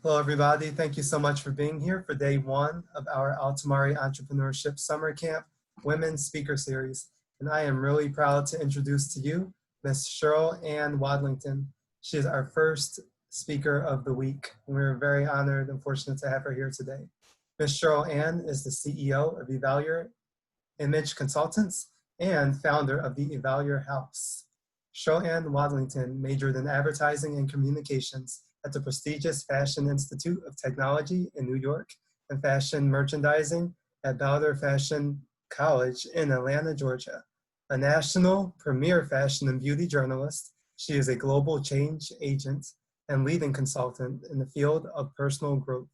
Hello, everybody. Thank you so much for being here for day one of our Altomari Entrepreneurship Summer Camp Women's Speaker Series. And I am really proud to introduce to you Miss Cheryl Wadlington. She is our first speaker of the week, and we're very honored and fortunate to have her here today. Miss Cheryl Ann is the CEO of Evaluate Image Consultants and founder of the Evaluate House. Cheryl Ann Wadlington majored in advertising and communications at the prestigious Fashion Institute of Technology in New York and fashion merchandising at Bowder Fashion College in Atlanta, Georgia. A national premier fashion and beauty journalist, she is a global change agent and leading consultant in the field of personal growth.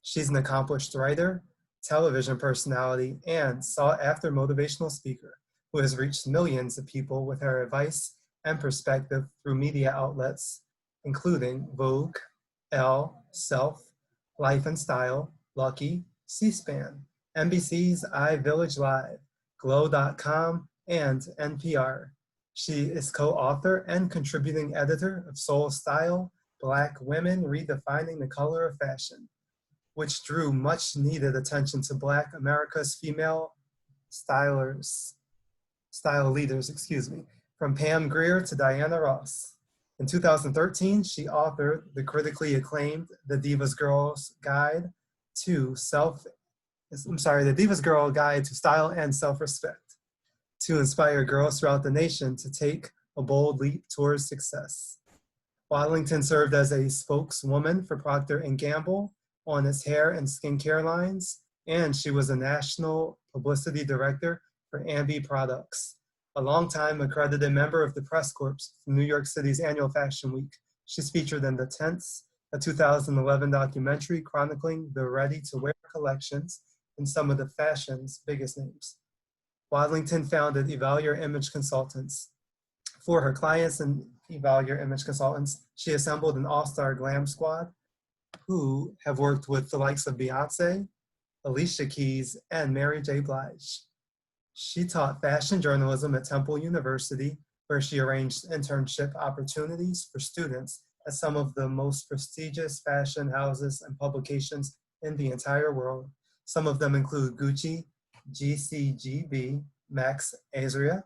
She's an accomplished writer, television personality, and sought-after motivational speaker who has reached millions of people with her advice and perspective through media outlets including Vogue, Elle, Self, Life and Style, Lucky, C-SPAN, NBC's iVillage Live, Glow.com, and NPR. She is co-author and contributing editor of Soul Style, Black Women Redefining the Color of Fashion, which drew much needed attention to Black America's female style leaders, from Pam Grier to Diana Ross. In 2013, she authored the critically acclaimed The Divas Girl Guide to Style and Self-Respect, to inspire girls throughout the nation to take a bold leap towards success. Wadlington served as a spokeswoman for Procter & Gamble on its hair and skincare lines, and she was a national publicity director for Ambi Products. A longtime accredited member of the press corps from New York City's annual Fashion Week. She's featured in The Tense, a 2011 documentary chronicling the ready-to-wear collections and some of the fashion's biggest names. Wadlington founded Evaluate Image Consultants. For her clients and Evaluate Image Consultants, she assembled an all-star glam squad who have worked with the likes of Beyonce, Alicia Keys, and Mary J. Blige. She taught fashion journalism at Temple University, where she arranged internship opportunities for students at some of the most prestigious fashion houses and publications in the entire world. Some of them include Gucci, GCGB, Max Azria,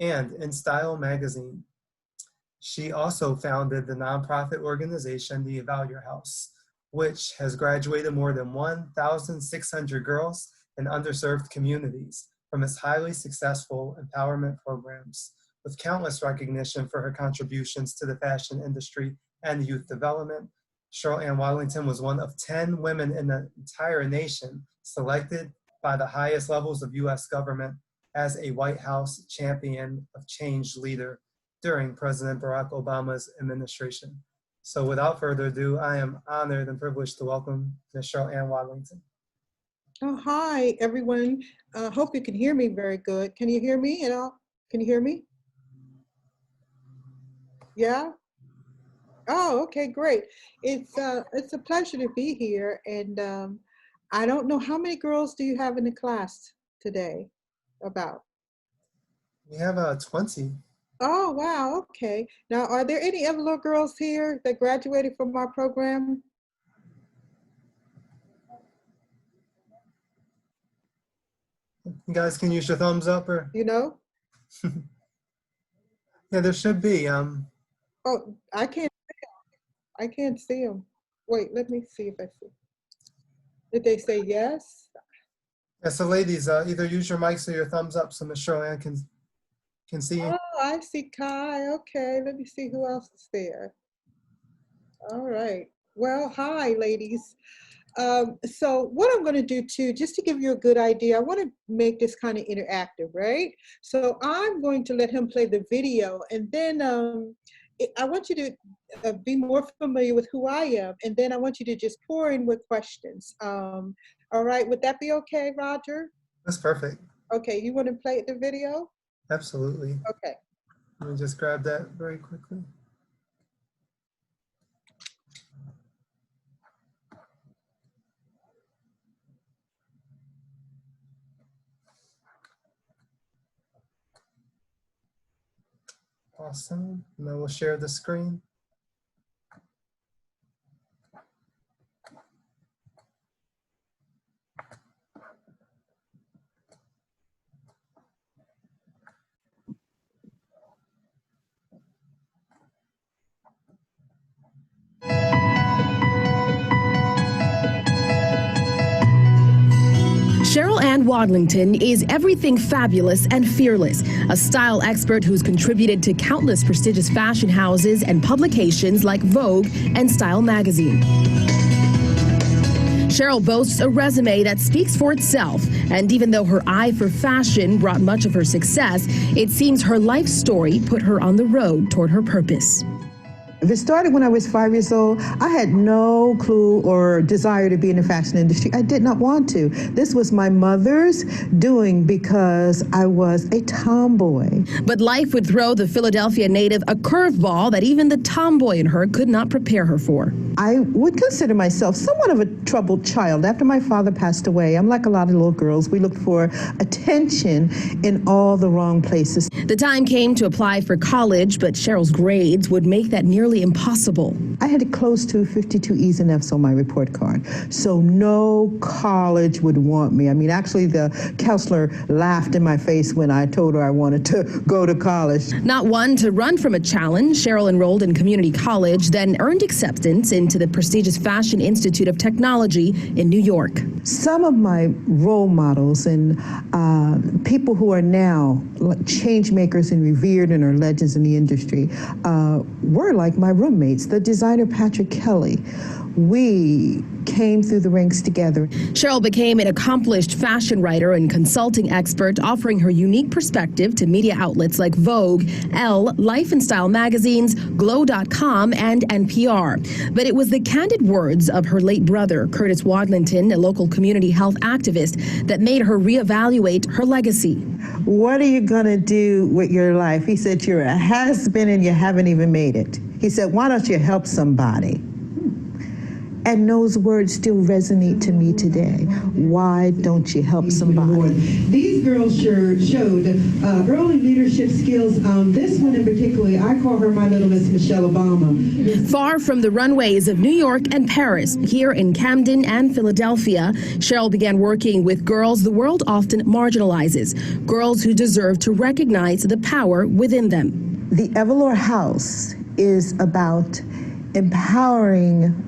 and In Style magazine. She also founded the nonprofit organization, the Evaluate House, which has graduated more than 1,600 girls in underserved communities from its highly successful empowerment programs, with countless recognition for her contributions to the fashion industry and youth development. Cheryl Ann Wadlington was one of 10 women in the entire nation selected by the highest levels of US government as a White House champion of change leader during President Barack Obama's administration. So without further ado, I am honored and privileged to welcome Ms. Cheryl Ann Wadlington. Oh, hi, everyone. Hope you can hear me very good. Can you hear me at all? Can you hear me? Yeah? Oh, okay, great. It's a pleasure to be here. And I don't know, how many girls do you have in the class today? About? We have 20. Oh, wow, okay. Now, are there any other little girls here that graduated from our program? You guys can use your thumbs up or? You know? Yeah, there should be. Oh, I can't see them. Wait, let me see if I see. Did they say yes? Yeah, so ladies, either use your mics or your thumbs up so Ms. Cheryl Ann can see you. Oh, I see Kai. Okay, let me see who else is there. All right. Well, hi, ladies. So what I'm going to do too, just to give you a good idea, I want to make this kind of interactive, right? So I'm going to let him play the video, and then I want you to be more familiar with who I am, and then I want you to just pour in with questions. All right, would that be okay, Roger? That's perfect. Okay, you want to play the video? Absolutely. Okay. Let me just grab that very quickly. Awesome. And then we'll share the screen. Ann Wadlington is everything fabulous and fearless, a style expert who's contributed to countless prestigious fashion houses and publications like Vogue and Style magazine. Cheryl boasts a resume that speaks for itself, and even though her eye for fashion brought much of her success, it seems her life story put her on the road toward her purpose. If it started when I was 5 years old, I had no clue or desire to be in the fashion industry. I did not want to. This was my mother's doing because I was a tomboy. But life would throw the Philadelphia native a curveball that even the tomboy in her could not prepare her for. I would consider myself somewhat of a troubled child. After my father passed away, I'm like a lot of little girls. We looked for attention in all the wrong places. The time came to apply for college, but Cheryl's grades would make that nearly impossible. I had close to 52 E's and F's on my report card, so no college would want me. I mean, actually, the counselor laughed in my face when I told her I wanted to go to college. Not one to run from a challenge, Cheryl enrolled in community college, then earned acceptance into the prestigious Fashion Institute of Technology in New York. Some of my role models and people who are now change makers and revered and are legends in the industry were like my roommates, the designer Patrick Kelly. We came through the ranks together. Cheryl became an accomplished fashion writer and consulting expert, offering her unique perspective to media outlets like Vogue, Elle, Life and Style magazines, Glow.com, and NPR. But it was the candid words of her late brother, Curtis Wadlington, a local community health activist, that made her reevaluate her legacy. What are you gonna do with your life? He said, you're a has-been and you haven't even made it. He said, why don't you help somebody? And those words still resonate to me today. Why don't you help somebody? These girls showed early leadership skills. This one in particular, I call her my little Miss Michelle Obama. Far from the runways of New York and Paris, here in Camden and Philadelphia, Cheryl began working with girls the world often marginalizes, girls who deserve to recognize the power within them. The Evalor House is about empowering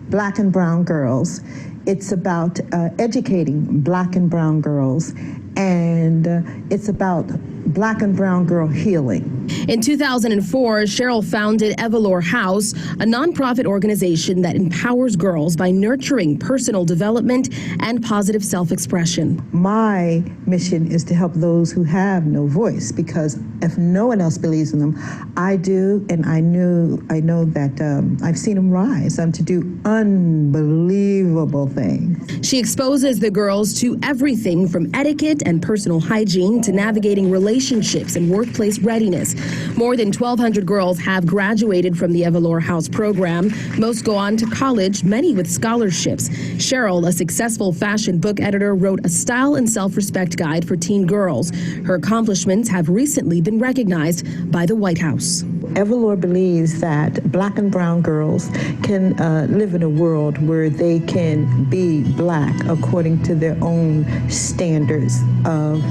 Black and brown girls. It's about educating Black and brown girls, and it's about Black and brown girl healing. In 2004, Cheryl founded Evalor House, a nonprofit organization that empowers girls by nurturing personal development and positive self-expression. My mission is to help those who have no voice, because if no one else believes in them, I do, and I know that I've seen them rise to do unbelievable things. She exposes the girls to everything from etiquette and personal hygiene to navigating relationships and workplace readiness. More than 1,200 girls have graduated from the Evalor House program. Most go on to college, many with scholarships. Cheryl, a successful fashion book editor, wrote a style and self-respect guide for teen girls. Her accomplishments have recently been recognized by the White House. Evalor believes that Black and brown girls can live in a world where they can be Black according to their own standards of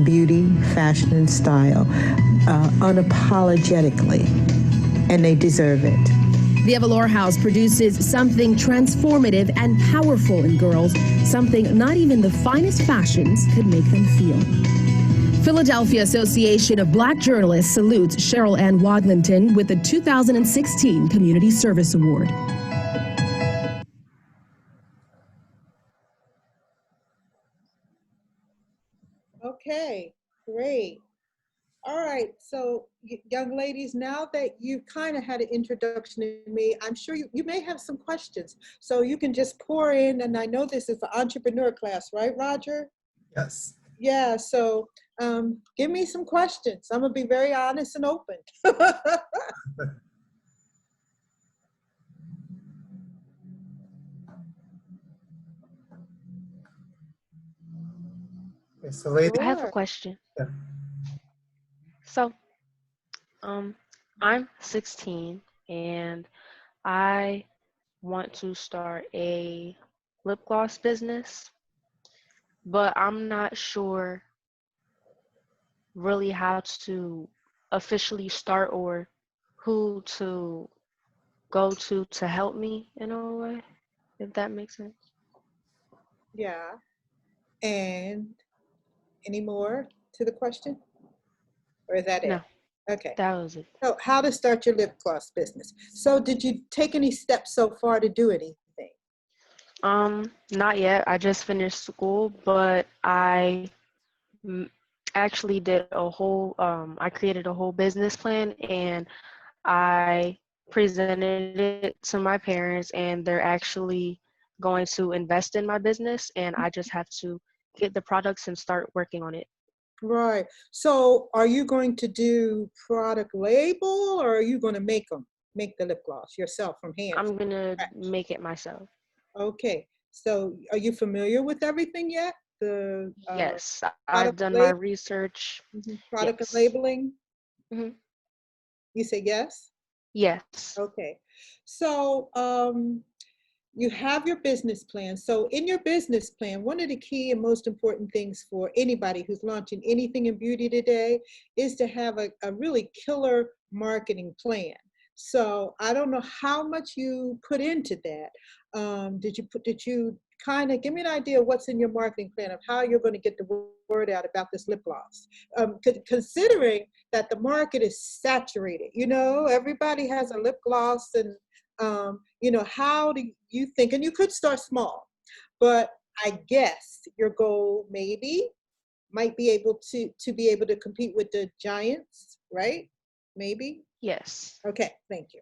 beauty, fashion, and style, unapologetically, and they deserve it. The Evalor House produces something transformative and powerful in girls, something not even the finest fashions could make them feel. Philadelphia Association of Black Journalists salutes Cheryl Ann Wadlington with the 2016 Community Service Award. Okay, great. All right, so young ladies, now that you've kind of had an introduction to me, I'm sure you may have some questions. So you can just pour in, and I know this is an entrepreneur class, right, Roger? Yes. Yeah, so give me some questions. I'm gonna be very honest and open. Okay, so lady. I have a question. Yeah. So, I'm 16 and I want to start a lip gloss business, but I'm not sure really how to officially start or who to go to help me in a way, if that makes sense. Yeah. And any more to the question? Or is that it? No, Okay. that was it. So how to start your lip gloss business. So did you take any steps so far to do anything? Not yet. I just finished school, but I mm, actually did a whole, I created a whole business plan and I presented it to my parents and they're actually going to invest in my business and I just have to get the products and start working on it. Right. So are you going to do product label or are you going to make them, make the lip gloss yourself from hand? I'm gonna make it myself. Okay. So are you familiar with everything yet? The Yes, I've product done my label, research. product and Yes. labeling? Hmm. You say yes? Yes. Okay. So you have your business plan. So in your business plan, one of the key and most important things for anybody who's launching anything in beauty today is to have a really killer marketing plan. So I don't know how much you put into that. Did you kind of give me an idea of what's in your marketing plan of how you're going to get the word out about this lip gloss? Considering that the market is saturated, you know, everybody has a lip gloss and you know, how do you think, and you could start small, but I guess your goal maybe might be able to be able to compete with the giants, right? Maybe. Yes. Okay, thank you.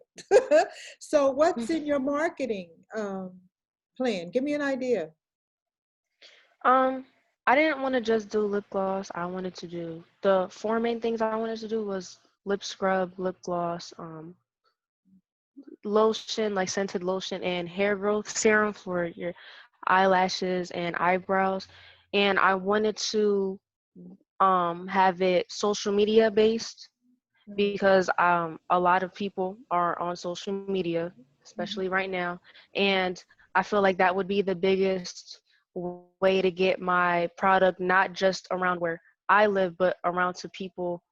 So what's in your marketing plan? Give me an idea. Um, I didn't want to just do lip gloss. I wanted to do the four main things I wanted to do was lip scrub, lip gloss, lotion, like scented lotion, and hair growth serum for your eyelashes and eyebrows. And I wanted to have it social media based because a lot of people are on social media, especially right now, and I feel like that would be the biggest way to get my product not just around where I live, but around to people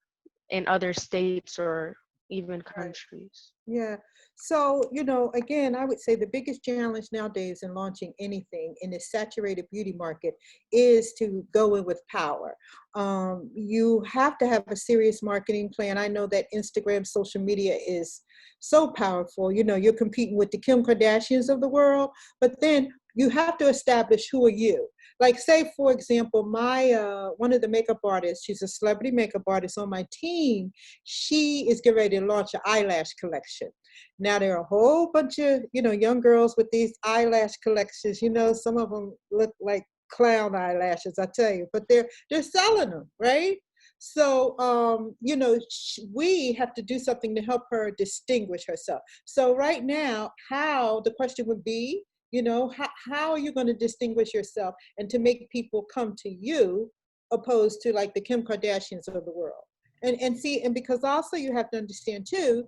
in other states or even Right. countries. Yeah. So, you know, again, I would say the biggest challenge nowadays in launching anything in the saturated beauty market is to go in with power. You have to have a serious marketing plan. I know that Instagram, social media is so powerful. You know, you're competing with the Kim Kardashians of the world, but then you have to establish who are you. Like, say, for example, my one of the makeup artists, she's a celebrity makeup artist on my team. She is getting ready to launch an eyelash collection. Now there are a whole bunch of, you know, young girls with these eyelash collections. You know, some of them look like clown eyelashes, I tell you, but they're selling them, right? So you know, we have to do something to help her distinguish herself. So right now, how the question would be, you know, how are you going to distinguish yourself and to make people come to you opposed to like the Kim Kardashians of the world? And see, and because also you have to understand too,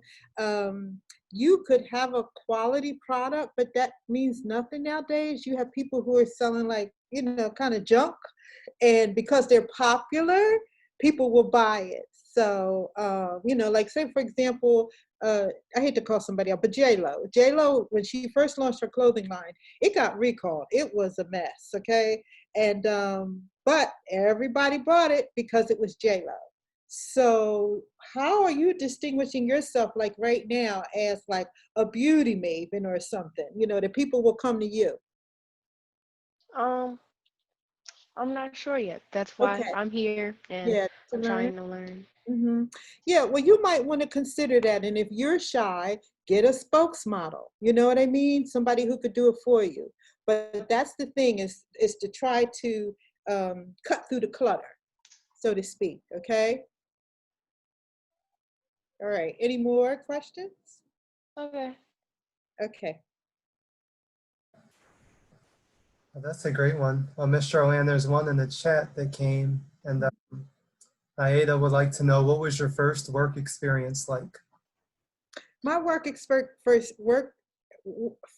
you could have a quality product, but that means nothing nowadays. You have people who are selling like, you know, kind of junk, and because they're popular, people will buy it. So, you know, like say for example, I hate to call somebody out, but J-Lo, when she first launched her clothing line, it got recalled. It was a mess, okay? And but everybody bought it because it was J-Lo. So how are you distinguishing yourself like right now as like a beauty maven or something, you know, that people will come to you? Um, I'm not sure yet. That's why Okay. I'm here and Yeah, to I'm learn. trying to learn. Hmm. Yeah, well, you might want to consider that. And if you're shy, get a spokesmodel. You know what I mean? Somebody who could do it for you. But that's the thing is to try to cut through the clutter, so to speak. Okay. All right. Any more questions? Okay. Okay. Well, that's a great one. Well, Miss Joanne, there's one in the chat that came, and Aida would like to know, what was your first work experience like? My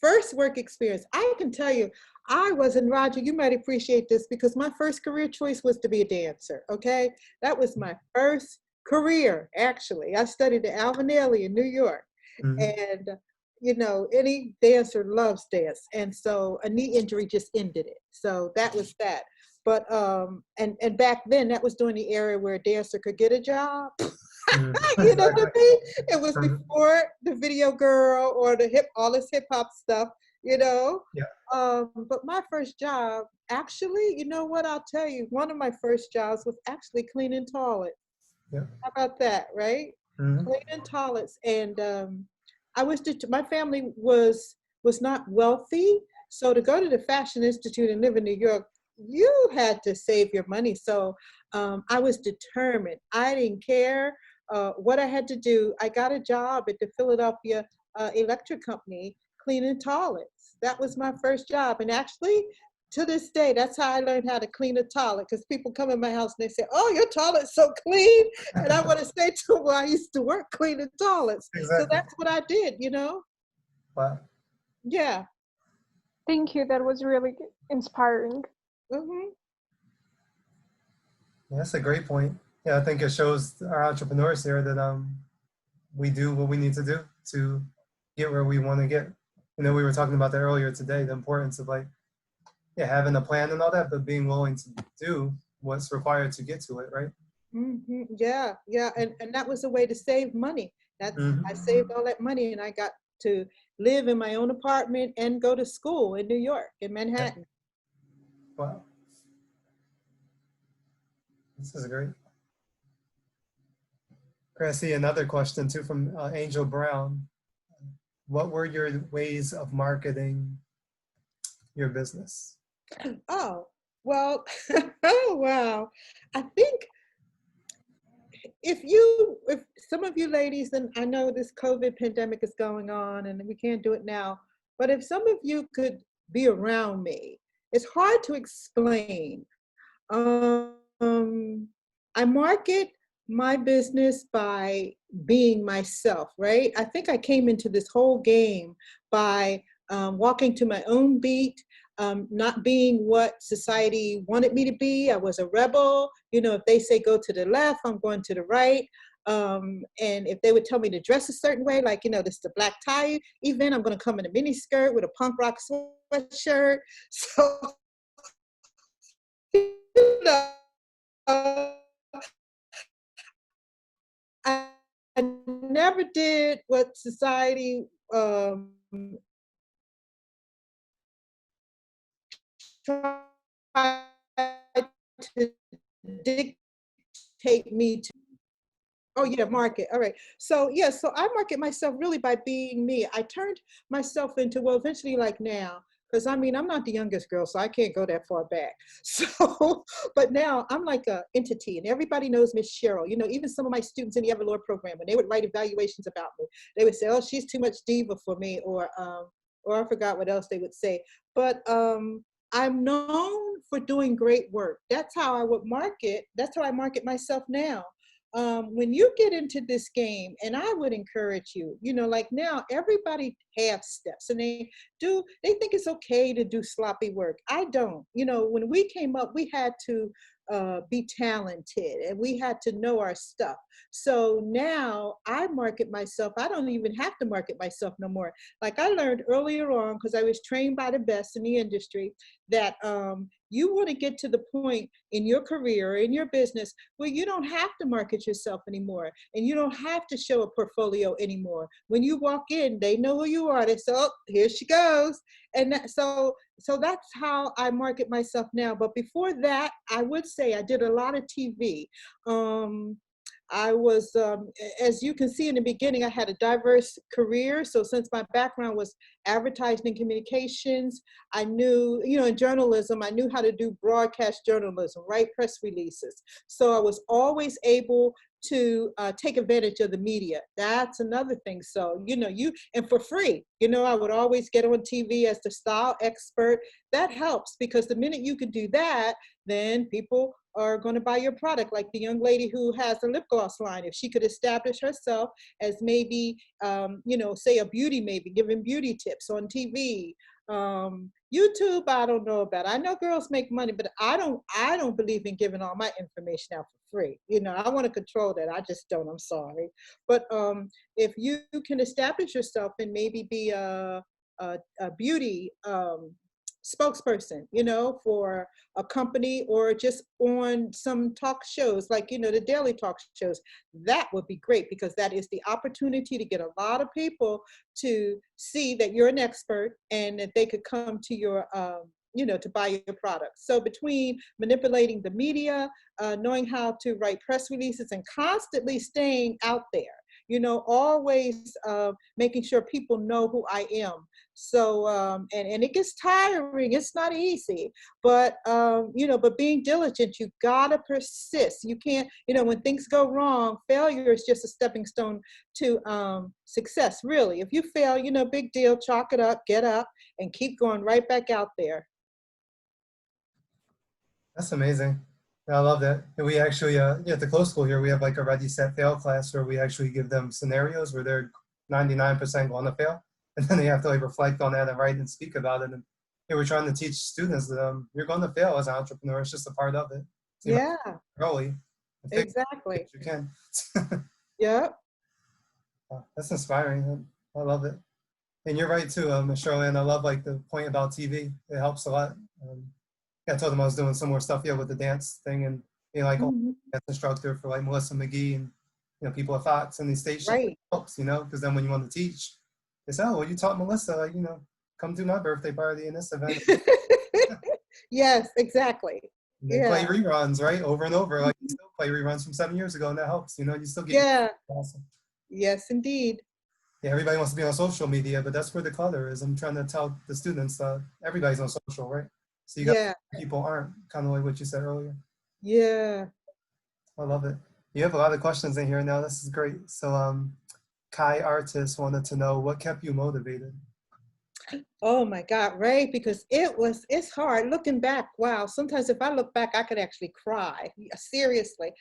first work experience, I can tell you, I wasn't, Roger, you might appreciate this, because my first career choice was to be a dancer. Okay, that was my first career. Actually, I studied at Alvin Ailey in New York, Mhm. and you know, any dancer loves dance, and so a knee injury just ended it. So that was that. But and back then that was during the era where a dancer could get a job. You know what I mean? It was before the video girl or all this hip hop stuff, you know. Yeah. But my first job, actually, you know what? I'll tell you, one of my first jobs was actually cleaning toilets. Yeah. How about that, right? Mm-hmm. Cleaning toilets, and my family was not wealthy, so to go to the Fashion Institute and live in New York, you had to save your money. So I was determined. I didn't care what I had to do. I got a job at the Philadelphia Electric Company cleaning toilets. That was my first job. And actually, to this day, that's how I learned how to clean a toilet, because people come in my house and they say, "Oh, your toilet's so clean." And I want to say to them, well, I used to work cleaning toilets. Exactly. So that's what I did, you know? Wow. Yeah. Thank you. That was really inspiring. Mm-hmm. Yeah, that's a great point. Yeah, I think it shows our entrepreneurs here that we do what we need to do to get where we want to get. You know, we were talking about that earlier today, the importance of having a plan and all that, but being willing to do what's required to get to it, right? Mm-hmm. Yeah, yeah. And that was a way to save money. I saved all that money and I got to live in my own apartment and go to school in New York, in Manhattan. Wow. This is great. I see another question too from Angel Brown. What were your ways of marketing your business? Oh, well, oh, wow. I think if some of you ladies, and I know this COVID pandemic is going on and we can't do it now, but if some of you could be around me, it's hard to explain. I market my business by being myself, right? I think I came into this whole game by walking to my own beat, not being what society wanted me to be. I was a rebel. You know, if they say go to the left, I'm going to the right. And if they would tell me to dress a certain way, like, you know, this is the black tie event, I'm going to come in a mini skirt with a punk rock sweatshirt. So, you know, I never did what society tried to dictate me to. Oh yeah, market. All right. So yeah, so I market myself really by being me. I turned myself into, well, eventually like now, because I mean, I'm not the youngest girl, so I can't go that far back. So, but now I'm like a entity and everybody knows Miss Cheryl. You know, even some of my students in the Everlore program, when they would write evaluations about me, they would say, oh, she's too much diva for me, or I forgot what else they would say. But I'm known for doing great work. That's how I would market. That's how I market myself now. When you get into this game, and I would encourage you, you know, like now everybody half steps and they think it's okay to do sloppy work. I don't. You know, when we came up, we had to be talented and we had to know our stuff. So now I market myself. I don't even have to market myself no more. Like I learned earlier on, because I was trained by the best in the industry, that you want to get to the point in your career, in your business, where you don't have to market yourself anymore and you don't have to show a portfolio anymore. When you walk in, they know who you are. They say, oh, here she goes. And so that's how I market myself now. But before that, I would say I did a lot of TV. I was, as you can see in the beginning, I had a diverse career. So since my background was advertising and communications, I knew, you know, in journalism, I knew how to do broadcast journalism, write press releases. So I was always able to take advantage of the media. That's another thing. So, you know, and for free, you know, I would always get on TV as the style expert. That helps, because the minute you can do that, then people are going to buy your product. Like the young lady who has a lip gloss line, if she could establish herself as maybe, you know, say a beauty, maybe giving beauty tips on TV. YouTube, I don't know about. I know girls make money, but I don't believe in giving all my information out for free. You know, I want to control that. I just don't. I'm sorry. But if you can establish yourself and maybe be a beauty spokesperson, for a company, or just on some talk shows like, the daily talk shows. That would be great, because that is the opportunity to get a lot of people to see that you're an expert and that they could come to your, to buy your product. So between manipulating the media, knowing how to write press releases, and constantly staying out there, always making sure people know who I am. So, and it gets tiring. It's not easy, but, but being diligent, you gotta persist. You can't, when things go wrong, failure is just a stepping stone to success, really. If you fail, big deal, chalk it up, get up, and keep going right back out there. That's amazing. I love that. And we actually, at the close school here, we have like a ready, set, fail class where we actually give them scenarios where they're 99% going to fail. And then they have to like reflect on that and write and speak about it. And we're trying to teach students that you're going to fail as an entrepreneur. It's just a part of it. So Yeah, early. exactly. You can. Yeah. That's inspiring. I love it. And you're right too, Cheryl. And I love like the point about TV. It helps a lot. I told them I was doing some more stuff with the dance thing, and like dance instructor for like Melissa McGee and people at Fox and these stations. Right. Helps, because then when you want to teach, they say, oh, well, you taught Melissa, come do my birthday party in this event. Yes, exactly. And they play reruns, right, over and over. Like you still play reruns from 7 years ago, and that helps. You still get awesome. Yes, indeed. Yeah, everybody wants to be on social media, but that's where the clutter is. I'm trying to tell the students everybody's on social, right? So you got people aren't, kind of like what you said earlier. Yeah. I love it. You have a lot of questions in here now. This is great. So Kai Artist wanted to know what kept you motivated. Oh my God, right? Because it's hard looking back. Wow. Sometimes if I look back, I could actually cry. Seriously.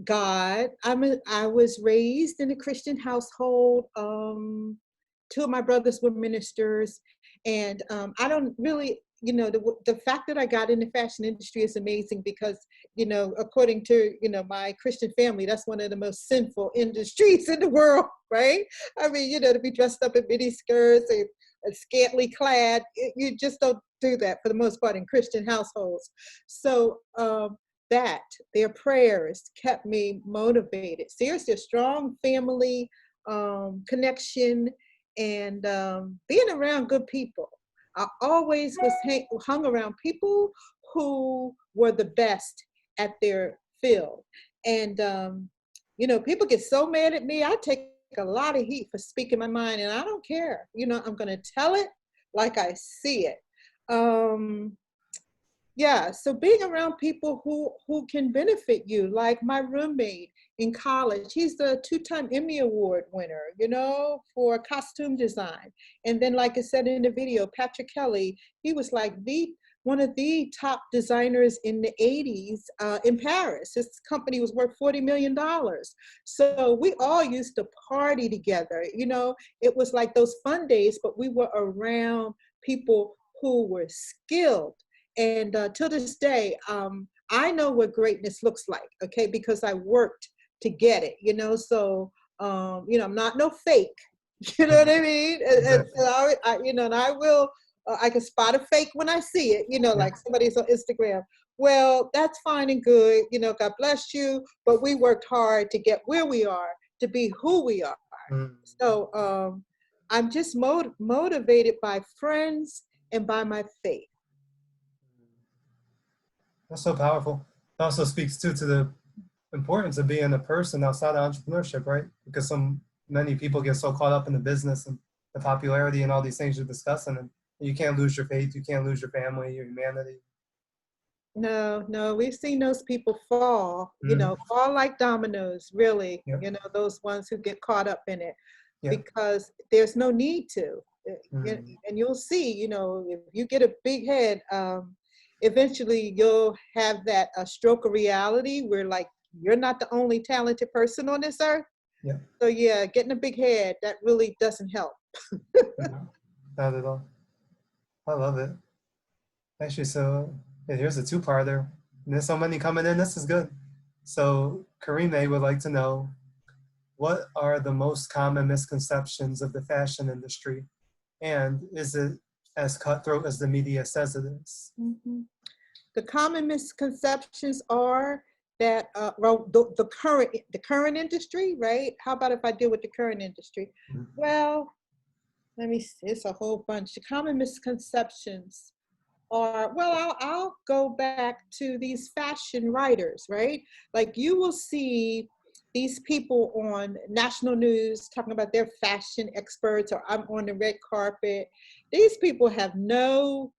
God, I was raised in a Christian household. Two of my brothers were ministers, and I don't really, the fact that I got in the fashion industry is amazing because, according to, my Christian family, that's one of the most sinful industries in the world, right? I mean, to be dressed up in mini skirts and scantily clad, you just don't do that for the most part in Christian households. So that their prayers kept me motivated. Seriously, a strong family connection, and being around good people. I always was hung around people who were the best at their field. And, people get so mad at me. I take a lot of heat for speaking my mind, and I don't care. I'm going to tell it like I see it. Yeah, so being around people who can benefit you, like my roommate in college, he's the 2-time Emmy Award winner, for costume design. And then, like I said in the video, Patrick Kelly, he was like one of the top designers in the 80s in Paris. His company was worth $40 million. So we all used to party together. It was like those fun days, but we were around people who were skilled. And to this day, I know what greatness looks like, okay, because I worked to get it, so, I'm not no fake, you know what I mean? And I will, I can spot a fake when I see it, like somebody's on Instagram. Well, that's fine and good, God bless you, but we worked hard to get where we are, to be who we are. So I'm just motivated by friends and by my faith. That's so powerful. It also speaks to the importance of being a person outside of entrepreneurship, right? Because many people get so caught up in the business and the popularity and all these things you're discussing, and you can't lose your faith, you can't lose your family, your humanity. No, we've seen those people fall, fall like dominoes, really, those ones who get caught up in it because there's no need to. And you'll see, if you get a big head, eventually you'll have that stroke of reality where like you're not the only talented person on this earth. Yeah. So yeah, getting a big head, that really doesn't help. Not at all. I love it. Actually, so here's a 2-parter. And there's so many coming in. This is good. So Karime would like to know, what are the most common misconceptions of the fashion industry? And is it as cutthroat as the media says it is. Mhm. The common misconceptions are that well, the current industry, right? How about if I deal with the current industry? Mhm. Well, let me see. It's a whole bunch. The common misconceptions are, well, I'll go back to these fashion writers, right? Like you will see these people on national news talking about their fashion experts, or I'm on the red carpet. These people have no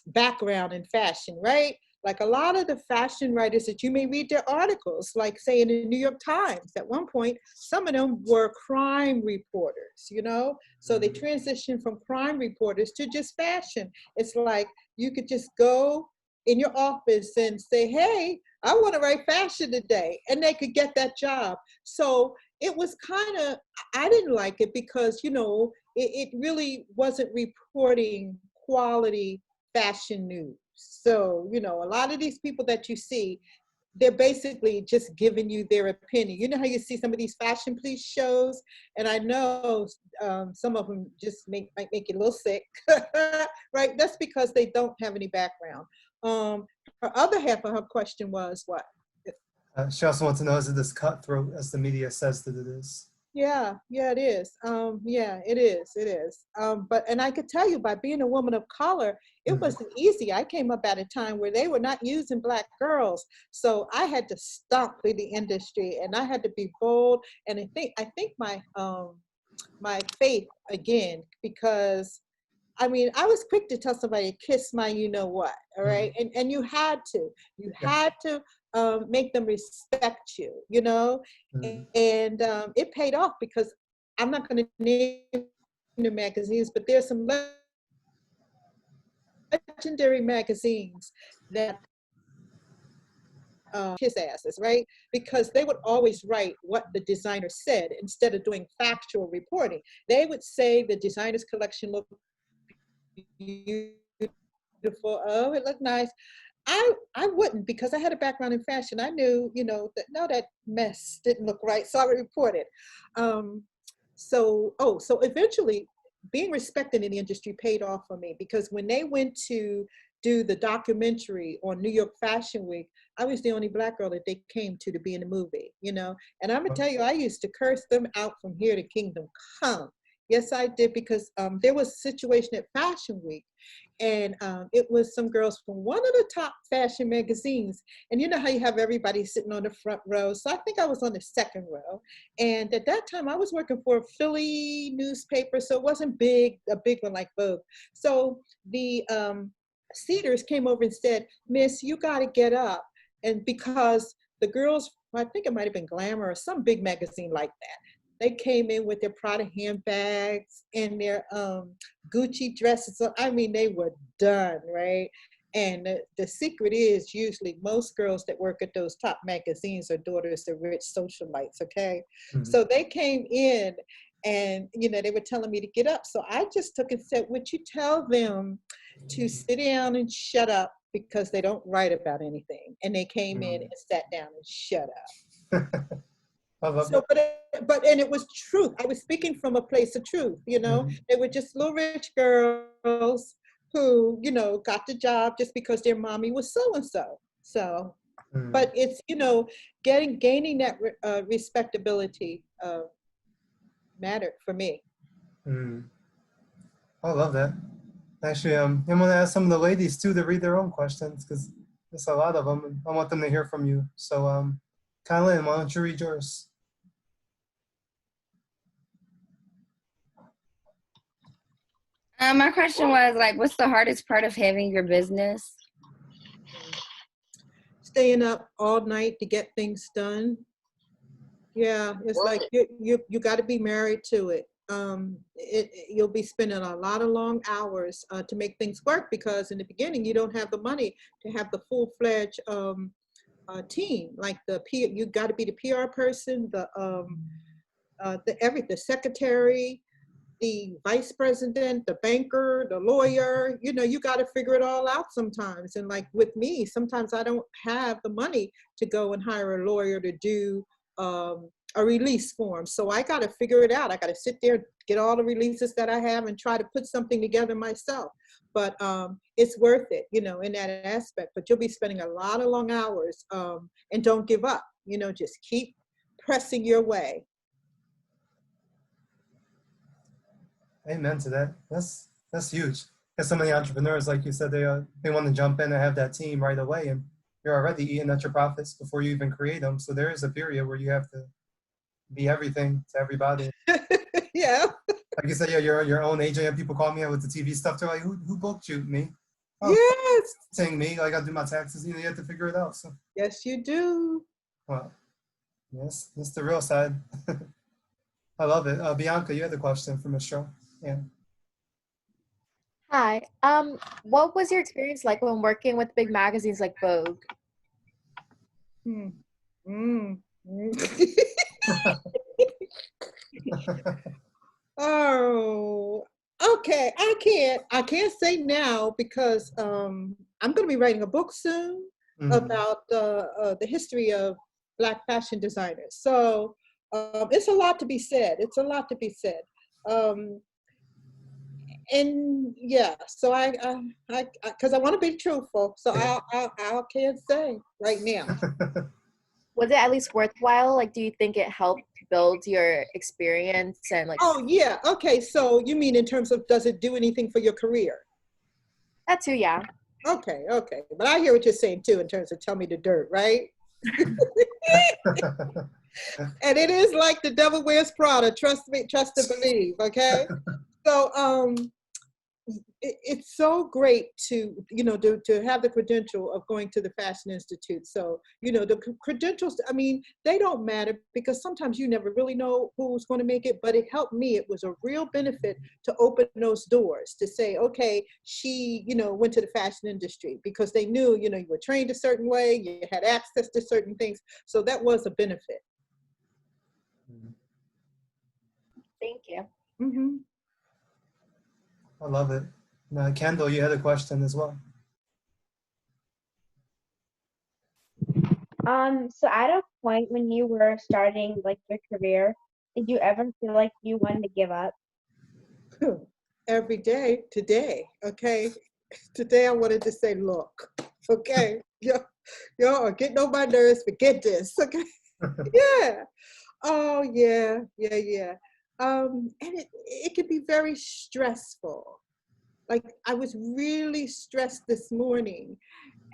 background in fashion, right? Like a lot of the fashion writers that you may read their articles, like say in the New York Times, at one point, some of them were crime reporters, you know? So they transitioned from crime reporters to just fashion. It's like you could just go in your office and say, hey, I want to write fashion today, and they could get that job. So it was kind of, I didn't like it because, you know, it really wasn't reporting quality fashion news. So, you know, a lot of these people that you see, they're basically just giving you their opinion. You know how you see some of these fashion police shows, and I know some of them just might make you a little sick, right? That's because they don't have any background. Her other half of her question was what? She also wants to know, is it as cutthroat as the media says that it is? Yeah, it is. Yeah, it is. It is. But and I could tell you, by being a woman of color, it wasn't easy. I came up at a time where they were not using Black girls, so I had to stomp through the industry, and I had to be bold. And I think my faith again, because I mean, I was quick to tell somebody, kiss my you know what, all right? And you had to make them respect you, you know? And it paid off because I'm not going to name the magazines, but there's some legendary magazines that kiss asses, right? Because they would always write what the designer said instead of doing factual reporting. They would say the designer's collection looked beautiful. Oh, it looked nice. I wouldn't, because I had a background in fashion. I knew, you know, that no, that mess didn't look right, so I would report it. So eventually, being respected in the industry paid off for me, because when they went to do the documentary on New York Fashion Week, I was the only Black girl that they came to be in the movie, you know. And I'm gonna tell you, I used to curse them out from here to kingdom come. Yes, I did, because there was a situation at Fashion Week, and it was some girls from one of the top fashion magazines. And you know how you have everybody sitting on the front row. So I think I was on the second row. And at that time, I was working for a Philly newspaper, so it wasn't a big one like Vogue. So the Cedars came over and said, Miss, you got to get up. And because the girls, I think it might have been Glamour or some big magazine like that, they came in with their Prada handbags and their Gucci dresses. So, I mean, they were done, right? And the secret is usually most girls that work at those top magazines are daughters of rich socialites, okay? So they came in and, you know, they were telling me to get up. So I just took and said, would you tell them to sit down and shut up, because they don't write about anything. And they came in and sat down and shut up. So, but and it was truth. I was speaking from a place of truth, you know. They were just little rich girls who, you know, got the job just because their mommy was so-and-so. So, but it's, you know, gaining that respectability mattered for me. I love that. Actually, I'm going to ask some of the ladies too to read their own questions, because there's a lot of them, and I want them to hear from you. So, Kylan, why don't you read yours? My question was, like, what's the hardest part of having your business? Staying up all night to get things done. Yeah, it's like you got to be married to it. You'll be spending a lot of long hours to make things work, because in the beginning you don't have the money to have the full-fledged team. Like you got to be the PR person, the secretary, the vice president, the banker, the lawyer. You know, you got to figure it all out sometimes. And like with me, sometimes I don't have the money to go and hire a lawyer to do a release form. So I got to figure it out. I got to sit there, get all the releases that I have and try to put something together myself. But it's worth it, you know, in that aspect. But you'll be spending a lot of long hours, and don't give up, you know, just keep pressing your way. Amen to that. That's huge. Because so many entrepreneurs, like you said, they want to jump in and have that team right away, and you're already eating at your profits before you even create them. So there is a period where you have to be everything to everybody. Yeah. Like you said, yeah, you're your own agent. And people call me out with the TV stuff. They're like, who booked you? Me? Oh, Yes. saying me. I got to do my taxes. You know, you have to figure it out. So, Yes, you do. well, yes, that's the real side. I love it. Bianca, you had the question for Ms. Cheryl. Yeah. Hi. What was your experience like when working with big magazines like Vogue? Hmm. Mm. Oh, okay. I can't say now because I'm going to be writing a book soon about the history of Black fashion designers. So it's a lot to be said. It's a lot to be said. And yeah, so because I want to be truthful, so I can't say right now. Was it at least worthwhile? Like, do you think it helped build your experience and like? Oh yeah, okay. So you mean in terms of does it do anything for your career? That too, yeah. Okay. But I hear what you're saying too in terms of tell me the dirt, right? And it is like the devil wears Prada. Trust me, trust and believe. Okay. So it's so great to, you know, to have the credential of going to the Fashion Institute. So, you know, the credentials, I mean, they don't matter because sometimes you never really know who's going to make it, but it helped me. It was a real benefit to open those doors to say, okay, she, you know, went to the fashion industry because they knew, you know, you were trained a certain way, you had access to certain things. So that was a benefit. Thank you. Mm-hmm. I love it. Now, Kendall, you had a question as well. So at a point when you were starting like your career, did you ever feel like you wanted to give up? Every day, today, okay? Today I wanted to say, look, okay, y'all are getting on my nerves, forget this, okay? Yeah. Oh, yeah. And it can be very stressful. Like I was really stressed this morning,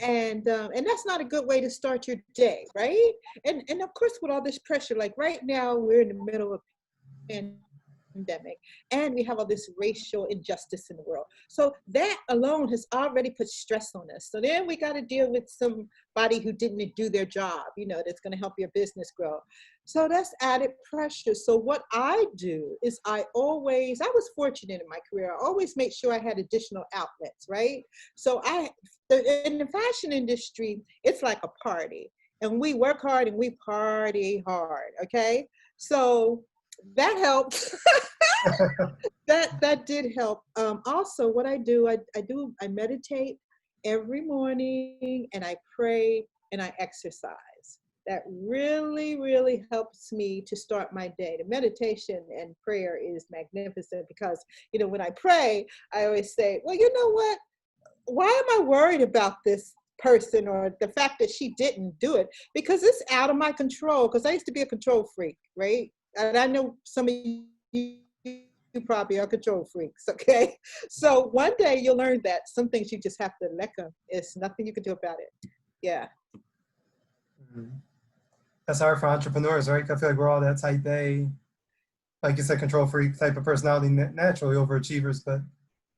and that's not a good way to start your day, right? And of course, with all this pressure, like right now we're in the middle of pandemic, and we have all this racial injustice in the world. So that alone has already put stress on us. So then we got to deal with somebody who didn't do their job, you know, that's going to help your business grow. So that's added pressure. So what I do is I was fortunate in my career. I always make sure I had additional outlets, right? So in the fashion industry, it's like a party, and we work hard and we party hard, okay? So that helped. that did help. Also, what I do, I meditate every morning, and I pray and I exercise. That really, really helps me to start my day. The meditation and prayer is magnificent because, you know, when I pray, I always say, well, you know what? Why am I worried about this person or the fact that she didn't do it? Because it's out of my control, because I used to be a control freak, right? And I know some of you probably are control freaks, okay? So one day you'll learn that some things you just have to let go. It's nothing you can do about it. Yeah. That's hard for entrepreneurs, right? I feel like we're all that type A, like you said, control freak type of personality, naturally overachievers. But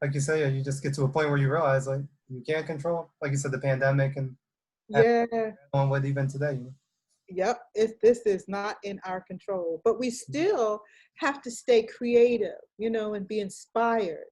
like you say, you just get to a point where you realize like you can't control, like you said, the pandemic and on with even today. Yep, this is not in our control, but we still have to stay creative, you know, and be inspired.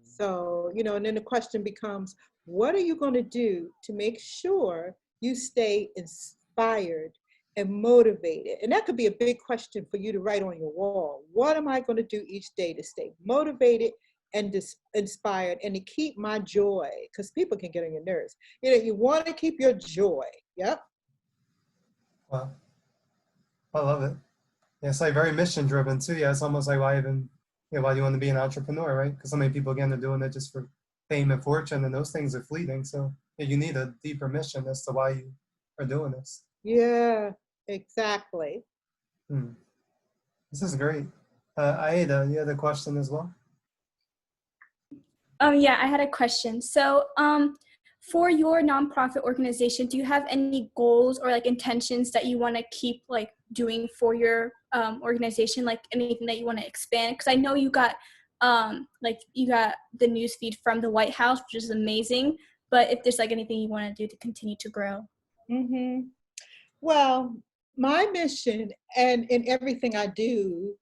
So, you know, and then the question becomes, what are you going to do to make sure you stay inspired and motivated? And that could be a big question for you to write on your wall. What am I going to do each day to stay motivated and inspired and to keep my joy? Because people can get on your nerves. You know, you want to keep your joy. Yep. Wow. I love it. Yeah, it's like very mission driven too. Yeah, it's almost like why even, why do you want to be an entrepreneur, right? Because so many people, again, are doing it just for fame and fortune, and those things are fleeting. So yeah, you need a deeper mission as to why you are doing this. Yeah, exactly. Hmm. This is great. Aida, you had a question as well? Yeah, I had a question. So, for your nonprofit organization, do you have any goals or like intentions that you want to keep like doing for your organization? Like anything that you want to expand? Because I know you got you got the news feed from the White House, which is amazing. But if there's like anything you want to do to continue to grow. Mm-hmm. Well, my mission and in everything I do,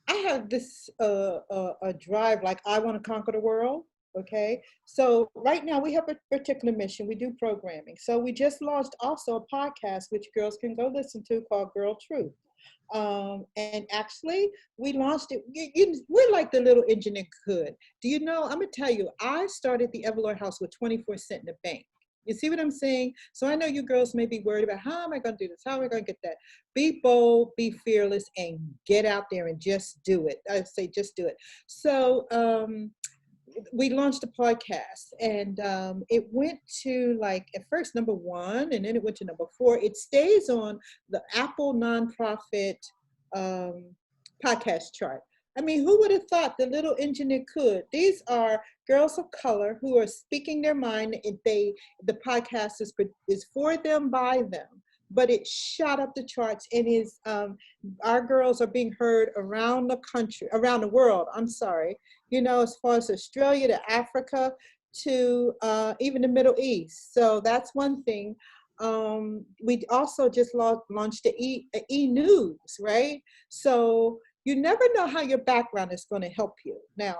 I have this a drive, like I want to conquer the world. Okay, so right now we have a particular mission. We do programming. So we just launched also a podcast which girls can go listen to called Girl Truth. And actually, we launched it. We're like the little engine that could. Do you know? I'm gonna tell you. I started the Everlore House with 24 cents in the bank. You see what I'm saying? So I know you girls may be worried about how am I going to do this? How am I going to get that? Be bold, be fearless, and get out there and just do it. I say just do it. So we launched a podcast, and it went to like at first #1, and then it went to #4. It stays on the Apple nonprofit podcast chart. I mean, who would have thought the little engine that could? These are girls of color who are speaking their mind, and the podcast is for them, by them. But it shot up the charts, and is our girls are being heard around the country, around the world. I'm sorry, as far as Australia to Africa to even the Middle East. So that's one thing. We also just launched the e-news, right? So you never know how your background is going to help you. Now,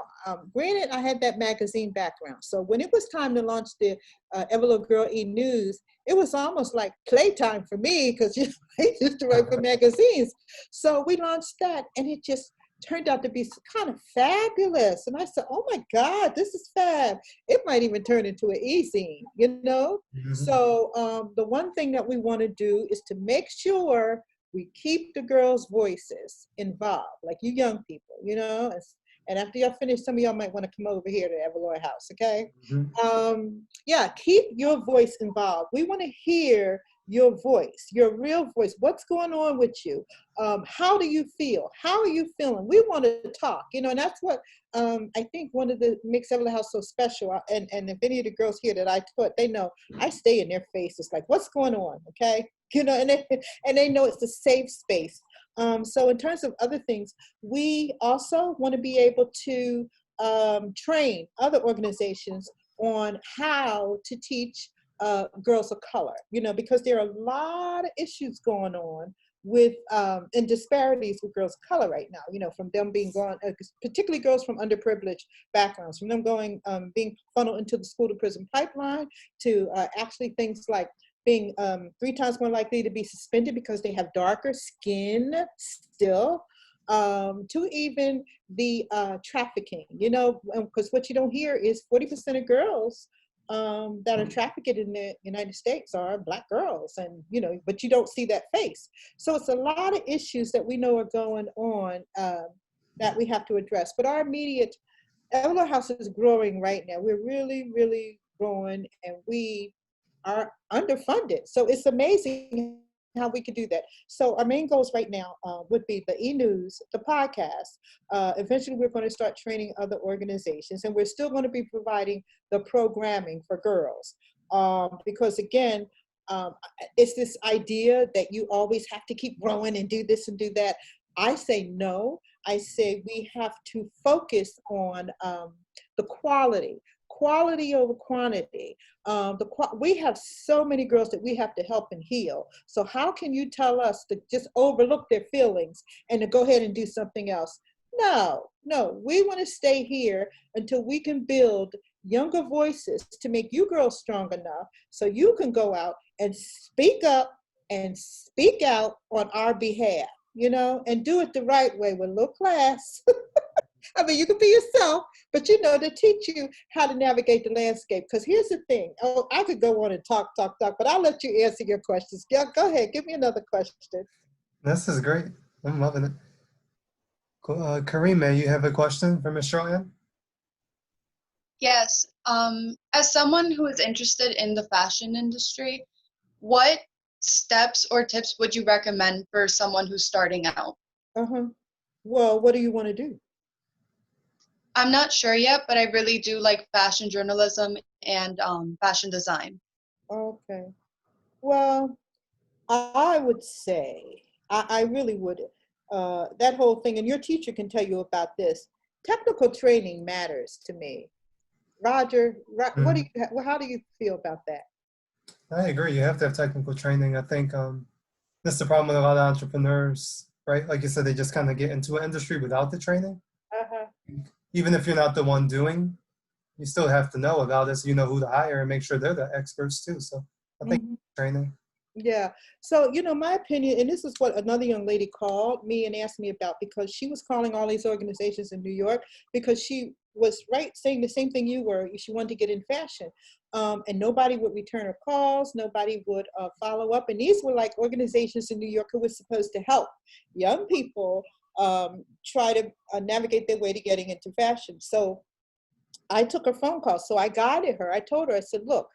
granted, I had that magazine background. So when it was time to launch the Everlore Girl e-news, it was almost like playtime for me because I used to write for magazines. So we launched that, and it just turned out to be kind of fabulous. And I said, oh my God, this is fab. It might even turn into an e-zine, Mm-hmm. So the one thing that we want to do is to make sure we keep the girls' voices involved, like you young people, and after y'all finish, some of y'all might want to come over here to Everlore House, okay? Mm-hmm. Yeah, keep your voice involved. We want to hear your voice, your real voice. What's going on with you? How do you feel? How are you feeling? We want to talk, and that's what I think one of the makes Everlore House so special. And if any of the girls here that I taught, they know I stay in their faces, like, what's going on, okay? And they know it's a safe space. So in terms of other things, we also want to be able to train other organizations on how to teach girls of color, because there are a lot of issues going on with and disparities with girls of color right now, from them being gone, particularly girls from underprivileged backgrounds, from them going, being funneled into the school to prison pipeline, to actually things like being 3 times more likely to be suspended because they have darker skin still, to even the trafficking, because what you don't hear is 40% of girls that are trafficked in the United States are Black girls, and but you don't see that face. So it's a lot of issues that we know are going on that we have to address. But our immediate Everlore House is growing right now. We're really, really growing, and we are underfunded. So it's amazing how we could do that. So our main goals right now would be the e-news, the podcast. Eventually, we're going to start training other organizations, and we're still going to be providing the programming for girls. Because again, it's this idea that you always have to keep growing and do this and do that. I say no. I say we have to focus on the quality over quantity. We have so many girls that we have to help and heal. So how can you tell us to just overlook their feelings and to go ahead and do something else? No, we want to stay here until we can build younger voices to make you girls strong enough so you can go out and speak up and speak out on our behalf, and do it the right way with a little class. I mean, you can be yourself, but to teach you how to navigate the landscape. Because here's the thing. Oh, I could go on and talk, but I'll let you answer your questions. Yeah, go ahead. Give me another question. This is great. I'm loving it. Cool. Karima, you have a question for Ms. Joanne? Yes. As someone who is interested in the fashion industry, what steps or tips would you recommend for someone who's starting out? Well, what do you want to do? I'm not sure yet, but I really do like fashion journalism and fashion design. Okay. Well, I would say, I really would, that whole thing, and your teacher can tell you about this. Technical training matters to me. Roger, what do you, how do you feel about that? I agree. You have to have technical training. I think that's the problem with a lot of entrepreneurs, right? Like you said, they just kind of get into an industry without the training. Even if you're not the one doing, you still have to know about it so you know who to hire and make sure they're the experts too. So I think training. Yeah. So, you know, my opinion, and this is what another young lady called me and asked me about, because she was calling all these organizations in New York because she was saying the same thing you were. She wanted to get in fashion. And nobody would return her calls. Nobody would follow up. And these were like organizations in New York who were supposed to help young people try to navigate their way to getting into fashion. So I took her phone call. So I guided her. I told her, I said, look,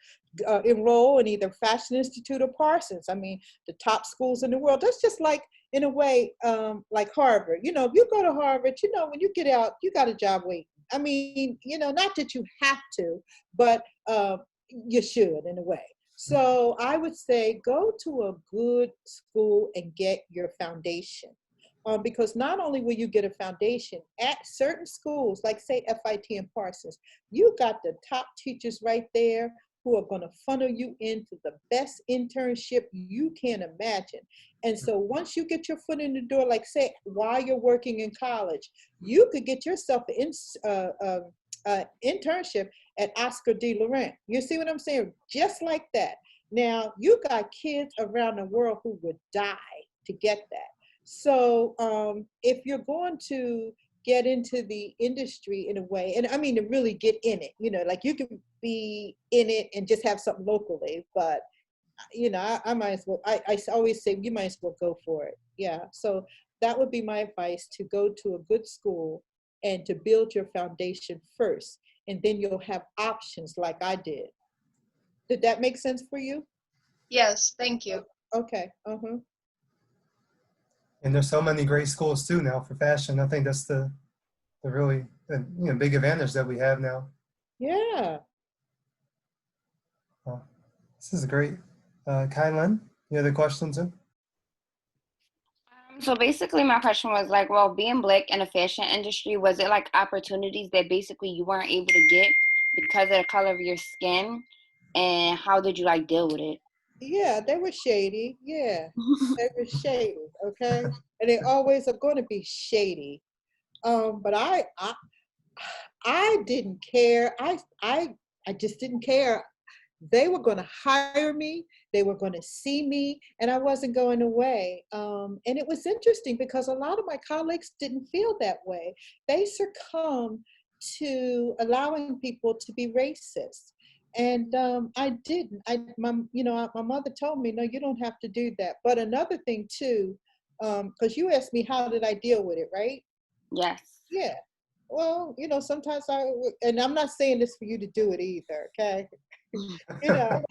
enroll in either Fashion Institute or Parsons. I mean, the top schools in the world. That's just like, in a way, like Harvard. You know, if you go to Harvard, you know, when you get out, you got a job waiting. I mean, you know, not that you have to, but you should in a way. So I would say go to a good school and get your foundation. Because not only will you get a foundation at certain schools, like say FIT and Parsons, you got the top teachers right there who are going to funnel you into the best internship you can imagine. And so once you get your foot in the door, like say while you're working in college, you could get yourself an internship at Oscar de la Renta. You see what I'm saying? Just like that. Now, you got kids around the world who would die to get that. So if you're going to get into the industry in a way, and I mean to really get in it, you know, like you can be in it and just have something locally, but you know, I might as well, I always say you might as well go for it. Yeah, so that would be my advice, to go to a good school and to build your foundation first, and then you'll have options like I did. Did that make sense for you? Yes, thank you. Okay. And there's so many great schools too now for fashion. I think that's the really big advantage that we have now. Yeah. Well, this is great. Kylan, you have a question too? So basically my question was like, well, being Black in the fashion industry, was it like opportunities that basically you weren't able to get because of the color of your skin? And how did you like deal with it? Yeah, they were shady. Yeah, they were shady. Okay, and they always are going to be shady. But I didn't care. I just didn't care. They were going to hire me. They were going to see me, and I wasn't going away. And it was interesting because a lot of my colleagues didn't feel that way. They succumbed to allowing people to be racist. And I didn't. My mother told me, no, you don't have to do that. But another thing too, because you asked me how did I deal with it, right? Yes. Yeah. Well, you know, sometimes and I'm not saying this for you to do it either, okay? You know,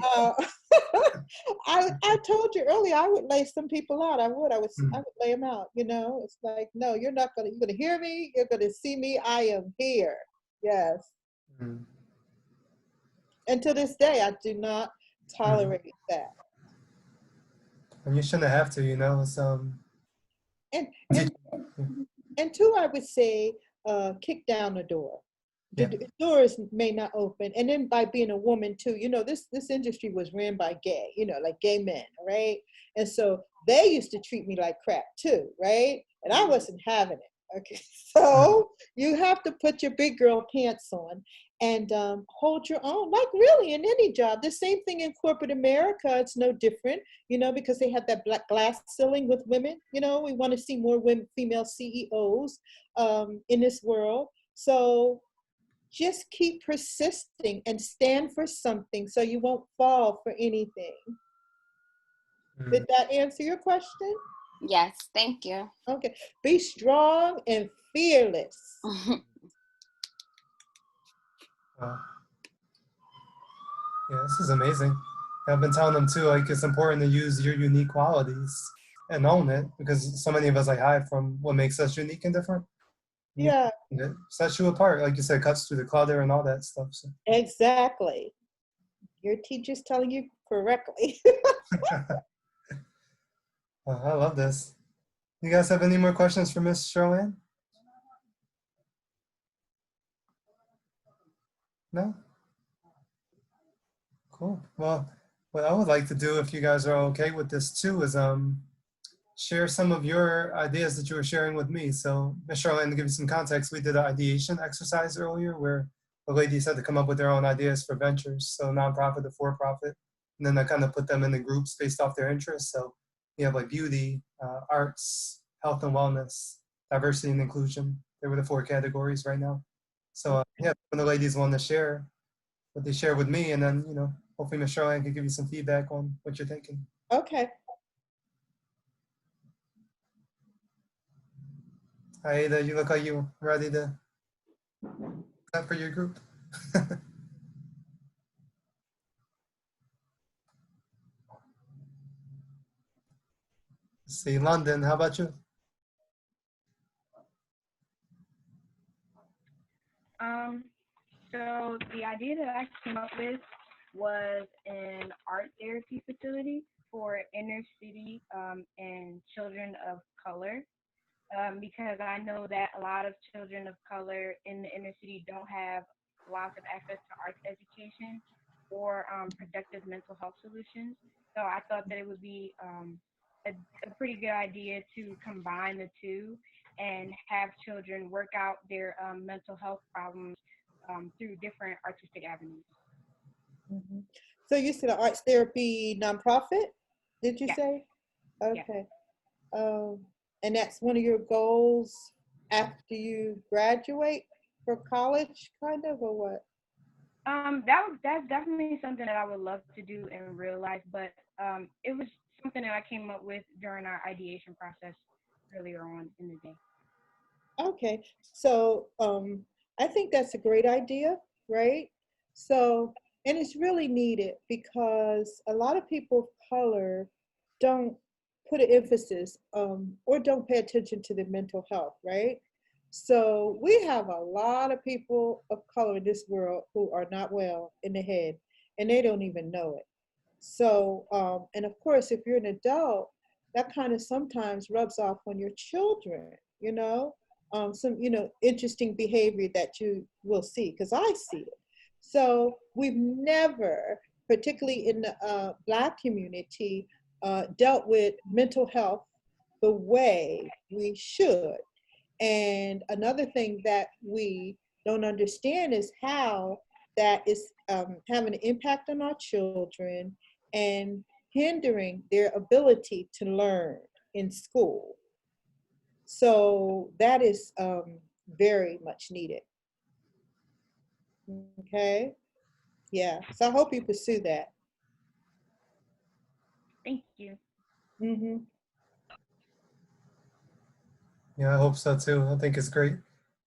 I told you earlier, I would lay some people out. I would lay them out. You know, it's like, no, you're gonna hear me. You're gonna see me. I am here. Yes. And to this day, I do not tolerate that. And you shouldn't have to, you know. It's And two, I would say, kick down the door. The doors may not open. And then by being a woman too, you know, this industry was ran by gay, you know, like gay men, right? And so they used to treat me like crap too, right? And I wasn't having it. Okay, so you have to put your big girl pants on and hold your own, like really in any job. The same thing in corporate America, it's no different, you know, because they have that black glass ceiling with women. You know, we want to see more women, female CEOs in this world. So just keep persisting and stand for something so you won't fall for anything. Did that answer your question? Yes, thank you. Okay. Be strong and fearless. Yeah, this is amazing. I've been telling them too, like it's important to use your unique qualities and own it because so many of us like hide from what makes us unique and different. Yeah, It sets you apart, like you said, cuts through the clutter and all that stuff. So. exactly. Your teacher's telling you correctly. I love this. You guys have any more questions for Miss Cheryl? No? Cool. Well, what I would like to do, if you guys are okay with this too, is share some of your ideas that you were sharing with me. So, Ms. Charlene, to give you some context, we did an ideation exercise earlier where the ladies had to come up with their own ideas for ventures, so nonprofit to for-profit, and then I kind of put them in the groups based off their interests. So you have like beauty, arts, health and wellness, diversity and inclusion. They were the 4 categories right now. So yeah, when the ladies want to share what they share with me, and then, you know, hopefully Ms. Charlene can give you some feedback on what you're thinking. Okay. Aida, you look like you ready to clap for your group. Let's see, London, how about you? So the idea that I came up with was an art therapy facility for inner city and children of color. Because I know that a lot of children of color in the inner city don't have lots of access to arts education or productive mental health solutions. So I thought that it would be a pretty good idea to combine the two and have children work out their mental health problems through different artistic avenues. Mm-hmm. So you said an arts therapy nonprofit, did you say? Okay. And that's one of your goals after you graduate for college, kind of, or what? That's definitely something that I would love to do in real life, but it was something that I came up with during our ideation process earlier on in the day. Okay, so I think that's a great idea, right? So, and it's really needed because a lot of people of color don't put an emphasis or don't pay attention to their mental health, right? So we have a lot of people of color in this world who are not well in the head and they don't even know it. So, and of course, if you're an adult, that kind of sometimes rubs off on your children, you know, some, you know, interesting behavior that you will see, because I see it. So we've never, particularly in the Black community, dealt with mental health the way we should. And another thing that we don't understand is how that is having an impact on our children and hindering their ability to learn in school. So that is very much needed. Okay. Yeah. So I hope you pursue that. Thank you. Mm-hmm. Yeah, I hope so too. I think it's great.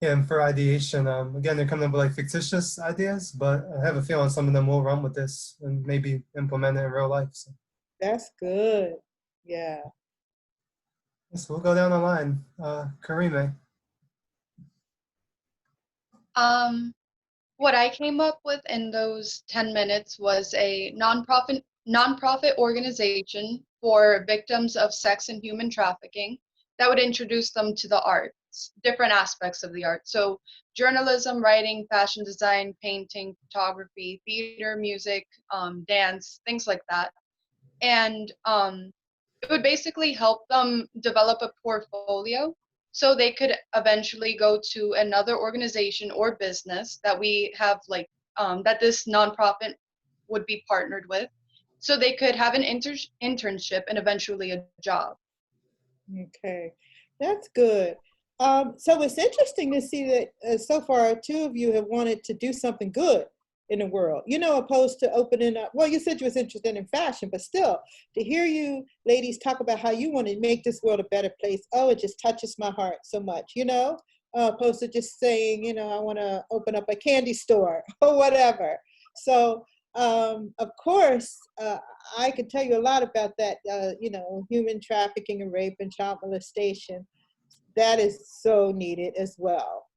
Yeah, and for ideation, again, they're coming up with like fictitious ideas, but I have a feeling some of them will run with this and maybe implement it in real life. So. That's good. Yeah. So we'll go down the line. Karime. What I came up with in those 10 minutes was a nonprofit organization for victims of sex and human trafficking that would introduce them to the arts, different aspects of the art. So journalism, writing, fashion design, painting, photography, theater, music, dance, things like that. And it would basically help them develop a portfolio so they could eventually go to another organization or business that we have like that this nonprofit would be partnered with, so they could have an internship and eventually a job. Okay, that's good. So it's interesting to see that so far 2 of you have wanted to do something good, in the world, you know, opposed to opening up. Well, you said you was interested in fashion, but still, to hear you ladies talk about how you want to make this world a better place, oh, it just touches my heart so much, you know, opposed to just saying, you know, I want to open up a candy store or whatever. So, of course, I can tell you a lot about that, you know, human trafficking and rape and child molestation. That is so needed as well.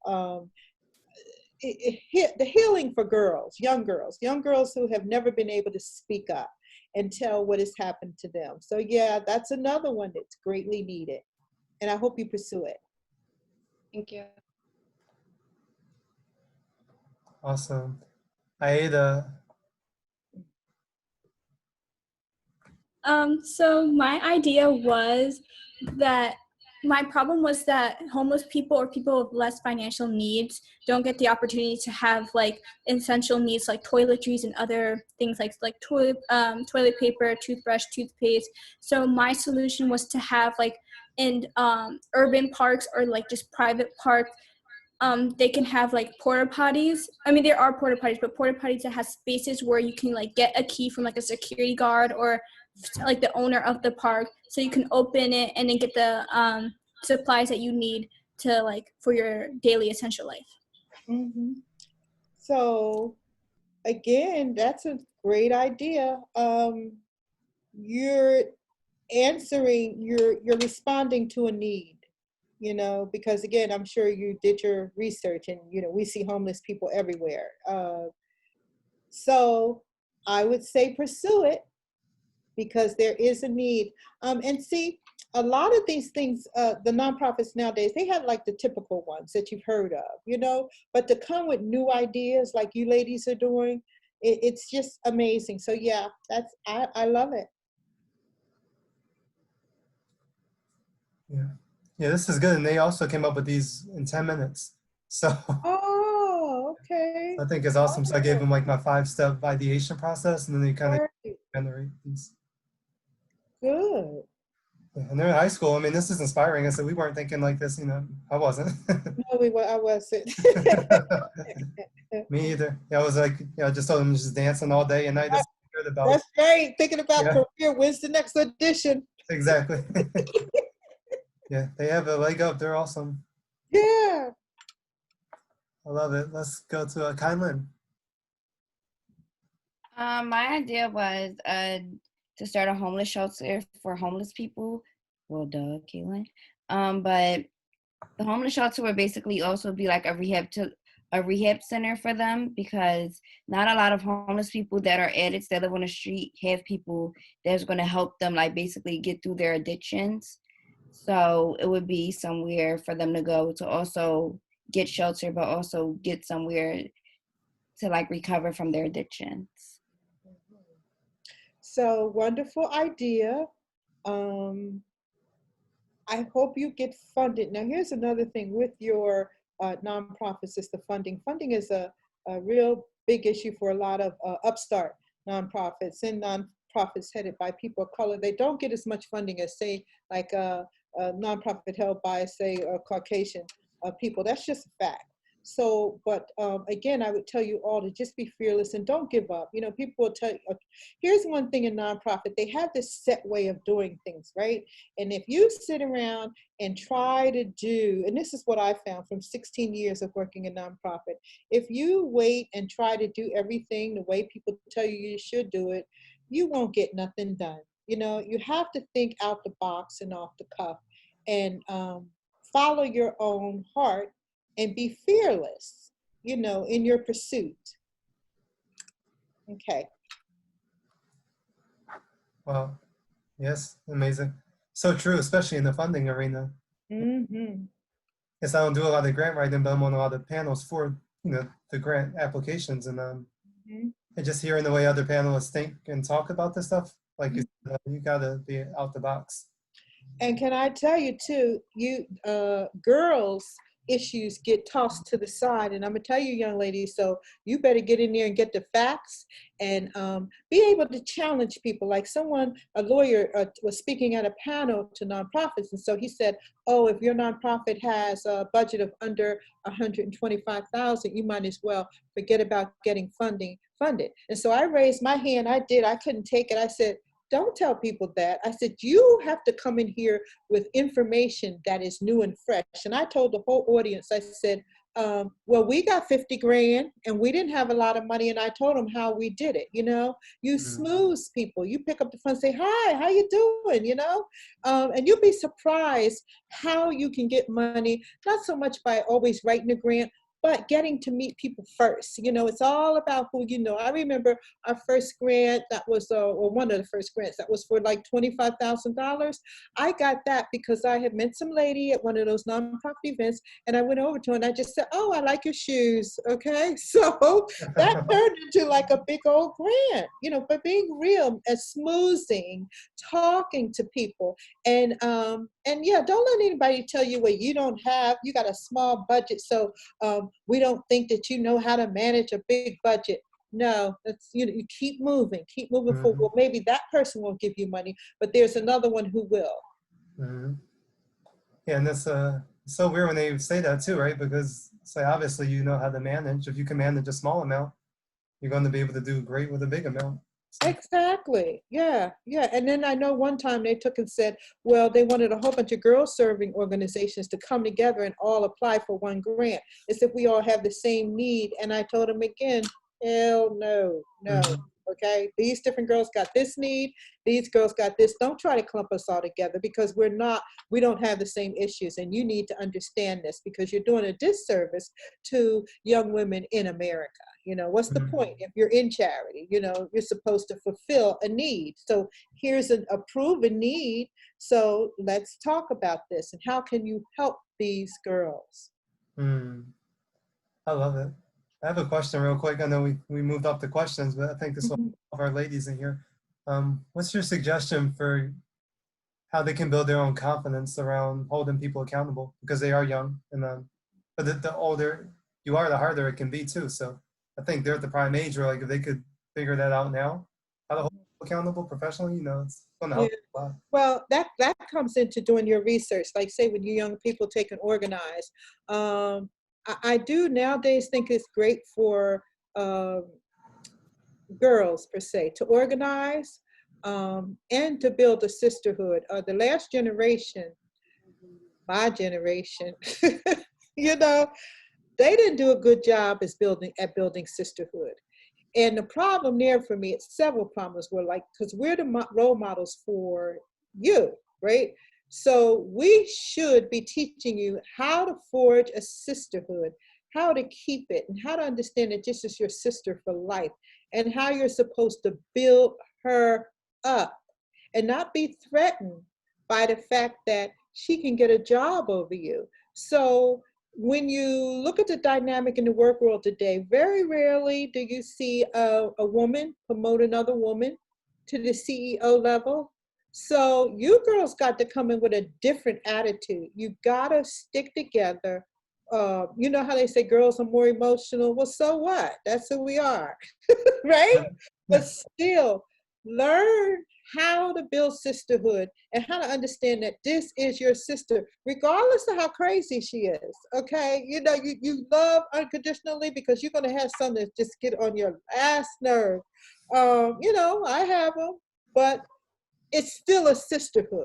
The healing for girls, young girls who have never been able to speak up and tell what has happened to them. So yeah, that's another one that's greatly needed. And I hope you pursue it. Thank you. Awesome. Aida. So my idea was that my problem was that homeless people or people with less financial needs don't get the opportunity to have like essential needs like toiletries and other things like toilet paper, toothbrush, toothpaste. So my solution was to have like in urban parks or like just private parks, they can have like porta potties. I mean, there are porta potties, but porta potties that have spaces where you can like get a key from like a security guard or like the owner of the park, so you can open it and then get the supplies that you need to like for your daily essential life. Mm-hmm. So again, that's a great idea. You're answering, you're responding to a need, you know, because again, I'm sure you did your research and, you know, we see homeless people everywhere. So I would say pursue it because there is a need. And see, a lot of these things, the nonprofits nowadays, they have like the typical ones that you've heard of, you know, but to come with new ideas like you ladies are doing, it's just amazing. So yeah, I love it. Yeah, this is good. And they also came up with these in 10 minutes. So Oh, okay. I think it's awesome. So I gave them like my 5-step ideation process, and then they kind of generate these. Good. And they're in high school. I mean, this is inspiring. I said we weren't thinking like this, you know. I wasn't. No, I wasn't. Me either. Yeah, I was like, I just told them just dancing all day and night. That's what I cared about. That's great. Thinking about career. When's the next audition? Exactly. Yeah, they have a leg up. They're awesome. Yeah. I love it. Let's go to Kylan. My idea was to start a homeless shelter for homeless people. Well, duh, Caitlin. But the homeless shelter would basically also be like a rehab center for them, because not a lot of homeless people that are addicts that live on the street have people that's going to help them like basically get through their addictions. So it would be somewhere for them to go to also get shelter, but also get somewhere to like recover from their addictions. So wonderful idea. I hope you get funded. Now, here's another thing with your nonprofits is the funding. Funding is a real big issue for a lot of upstart nonprofits and nonprofits headed by people of color. They don't get as much funding as, say, like a nonprofit held by, say, Caucasian people. That's just a fact. So, but again, I would tell you all to just be fearless and don't give up. You know, people will tell you, here's one thing in nonprofit, they have this set way of doing things, right? And if you sit around and try to do, and this is what I found from 16 years of working in nonprofit, if you wait and try to do everything the way people tell you you should do it, you won't get nothing done. You know, you have to think out the box and off the cuff and follow your own heart and be fearless, you know, in your pursuit. Okay. Wow. Yes, amazing. So true, especially in the funding arena. Mm-hmm. Yes, I don't do a lot of grant writing, but I'm on a lot of panels for, you know, the grant applications, and and just hearing the way other panelists think and talk about this stuff, like you said, you gotta be out the box. And can I tell you too, you girls issues get tossed to the side. And I'm gonna tell you, young ladies, so you better get in there and get the facts and be able to challenge people. Like a lawyer was speaking at a panel to nonprofits, and so he said, oh, if your nonprofit has a budget of under 125,000, you might as well forget about getting funded. And so I raised my hand. I couldn't take it. I said, don't tell people that. I said, you have to come in here with information that is new and fresh. And I told the whole audience, I said, well, we got 50 grand and we didn't have a lot of money. And I told them how we did it. You smooth people, you pick up the phone and say, hi, how you doing? And you'll be surprised how you can get money, not so much by always writing a grant, but getting to meet people first. It's all about who you know. I remember our first grant that was, or one of the first grants that was for like $25,000. I got that because I had met some lady at one of those nonprofit events, and I went over to her and I just said, oh, I like your shoes, okay? So that turned into like a big old grant, but being real and smoothing, talking to people, and yeah, don't let anybody tell you what you got a small budget, so we don't think that you know how to manage a big budget. No, that's you keep moving forward. Well, maybe that person won't give you money, but there's another one who will. Yeah, and that's so weird when they say that too, right? Because obviously you know how to manage. If you can manage a small amount, you're going to be able to do great with a big amount. Exactly. Yeah. And then I know one time they took and said, well, they wanted a whole bunch of girl serving organizations to come together and all apply for one grant as if we all have the same need. And I told them again, hell no. Okay. These different girls got this need. These girls got this. Don't try to clump us all together because we don't have the same issues. And you need to understand this because you're doing a disservice to young women in America. What's the point? If you're in charity, you're supposed to fulfill a need. So here's a proven need. So let's talk about this. And how can you help these girls? I love it. I have a question real quick. I know we moved up the questions, but I think this will help our ladies in here. What's your suggestion for how they can build their own confidence around holding people accountable? Because they are young, and but the older you are, the harder it can be too. So I think they're at the prime age where if they could figure that out now, how to hold people accountable professionally, it's going to help a lot. Well, that comes into doing your research. Like say when you young people take and organize. I do nowadays think it's great for girls per se to organize and to build a sisterhood. The last generation, my generation, they didn't do a good job at building sisterhood. And the problem there for me, it's several problems were because we're the role models for you, right? So we should be teaching you how to forge a sisterhood, how to keep it, and how to understand that this is your sister for life, and how you're supposed to build her up and not be threatened by the fact that she can get a job over you. So when you look at the dynamic in the work world today, very rarely do you see a woman promote another woman to the CEO level. So you girls got to come in with a different attitude. You gotta stick together. You know how they say girls are more emotional? Well, so what? That's who we are, right? But still, learn how to build sisterhood and how to understand that this is your sister, regardless of how crazy she is, okay? You love unconditionally because you're gonna have some that just get on your last nerve. I have them, but it's still a sisterhood.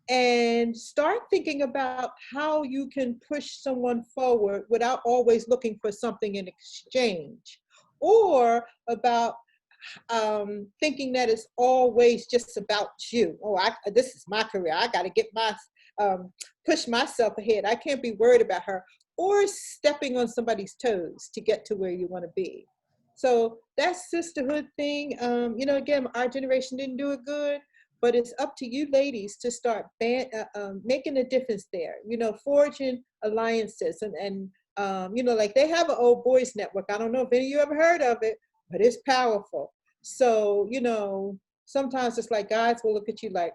And start thinking about how you can push someone forward without always looking for something in exchange, or about thinking that it's always just about you. Oh, this is my career. I got to get push myself ahead. I can't be worried about her, or stepping on somebody's toes to get to where you want to be. So that sisterhood thing, again, our generation didn't do it good, but it's up to you ladies to start making a difference there, forging alliances and like they have an old boys network. I don't know if any of you ever heard of it, but it's powerful. So, sometimes it's like guys will look at you like,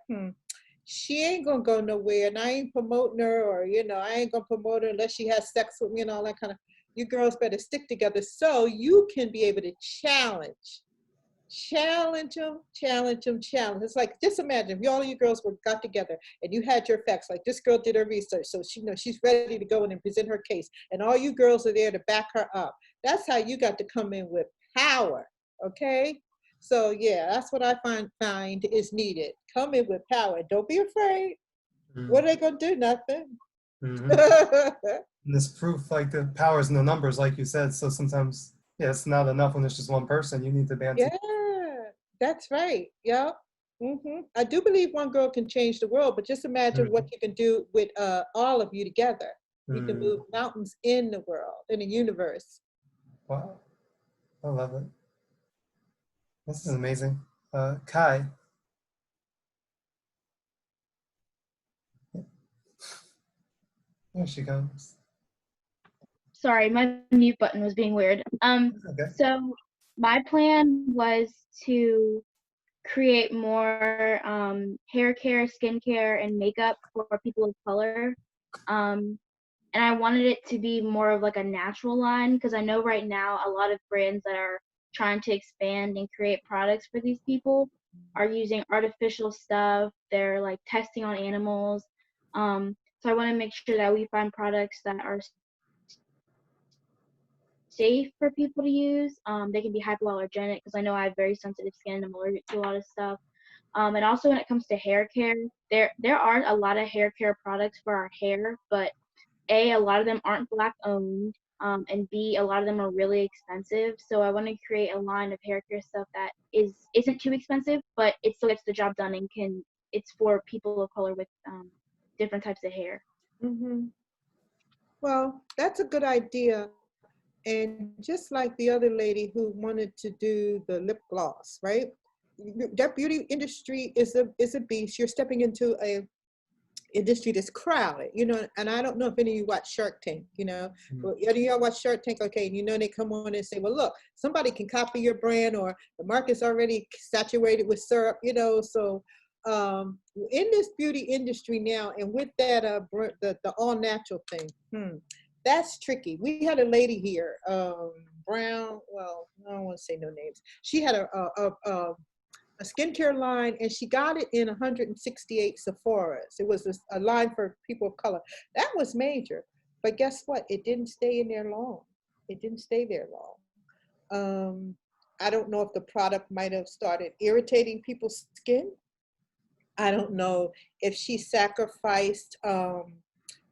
she ain't gonna go nowhere, and I ain't promoting her, or I ain't gonna promote her unless she has sex with me and all that kind of. You girls better stick together so you can be able to challenge them. It's like, just imagine if all of you girls got together and you had your facts, like this girl did her research, so she's ready to go in and present her case, and all you girls are there to back her up. That's how you got to come in with power, okay? So yeah, that's what I find is needed. Come in with power. Don't be afraid. What are they gonna do? Nothing. And this proof, like the power's in the numbers, like you said. So sometimes, yeah, it's not enough when it's just one person. You need to band together. Yeah, that's right. Yeah. I do believe one girl can change the world, but just imagine what you can do with all of you together. You can move mountains in the world, in the universe. Wow, I love it. This is amazing. Kai. There she comes. Sorry, my mute button was being weird. Okay. So my plan was to create more hair care, skincare, and makeup for people of color. And I wanted it to be more of like a natural line, because I know right now a lot of brands that are trying to expand and create products for these people are using artificial stuff. They're like testing on animals. So I want to make sure that we find products that are safe for people to use. They can be hypoallergenic, because I know I have very sensitive skin. I'm allergic to a lot of stuff. And also when it comes to hair care, there aren't a lot of hair care products for our hair, but A, a lot of them aren't Black owned, and B, a lot of them are really expensive. So I want to create a line of hair care stuff that isn't too expensive, but it still gets the job done and it's for people of color with different types of hair. Well, that's a good idea. And just like the other lady who wanted to do the lip gloss, right? That beauty industry is a beast. You're stepping into a industry that's crowded, and I don't know if any of you watch Shark Tank, Well, any of y'all watch Shark Tank? Okay, and they come on and say, well, look, somebody can copy your brand, or the market's already saturated with syrup, so in this beauty industry now, and with that the all natural thing, that's tricky. We had a lady here, Brown, well, I don't want to say no names. She had a skincare line, and she got it in 168 Sephora's. It was a line for people of color. That was major. But guess what? It didn't stay in there long. It didn't stay there long. I don't know if the product might have started irritating people's skin. I don't know if she sacrificed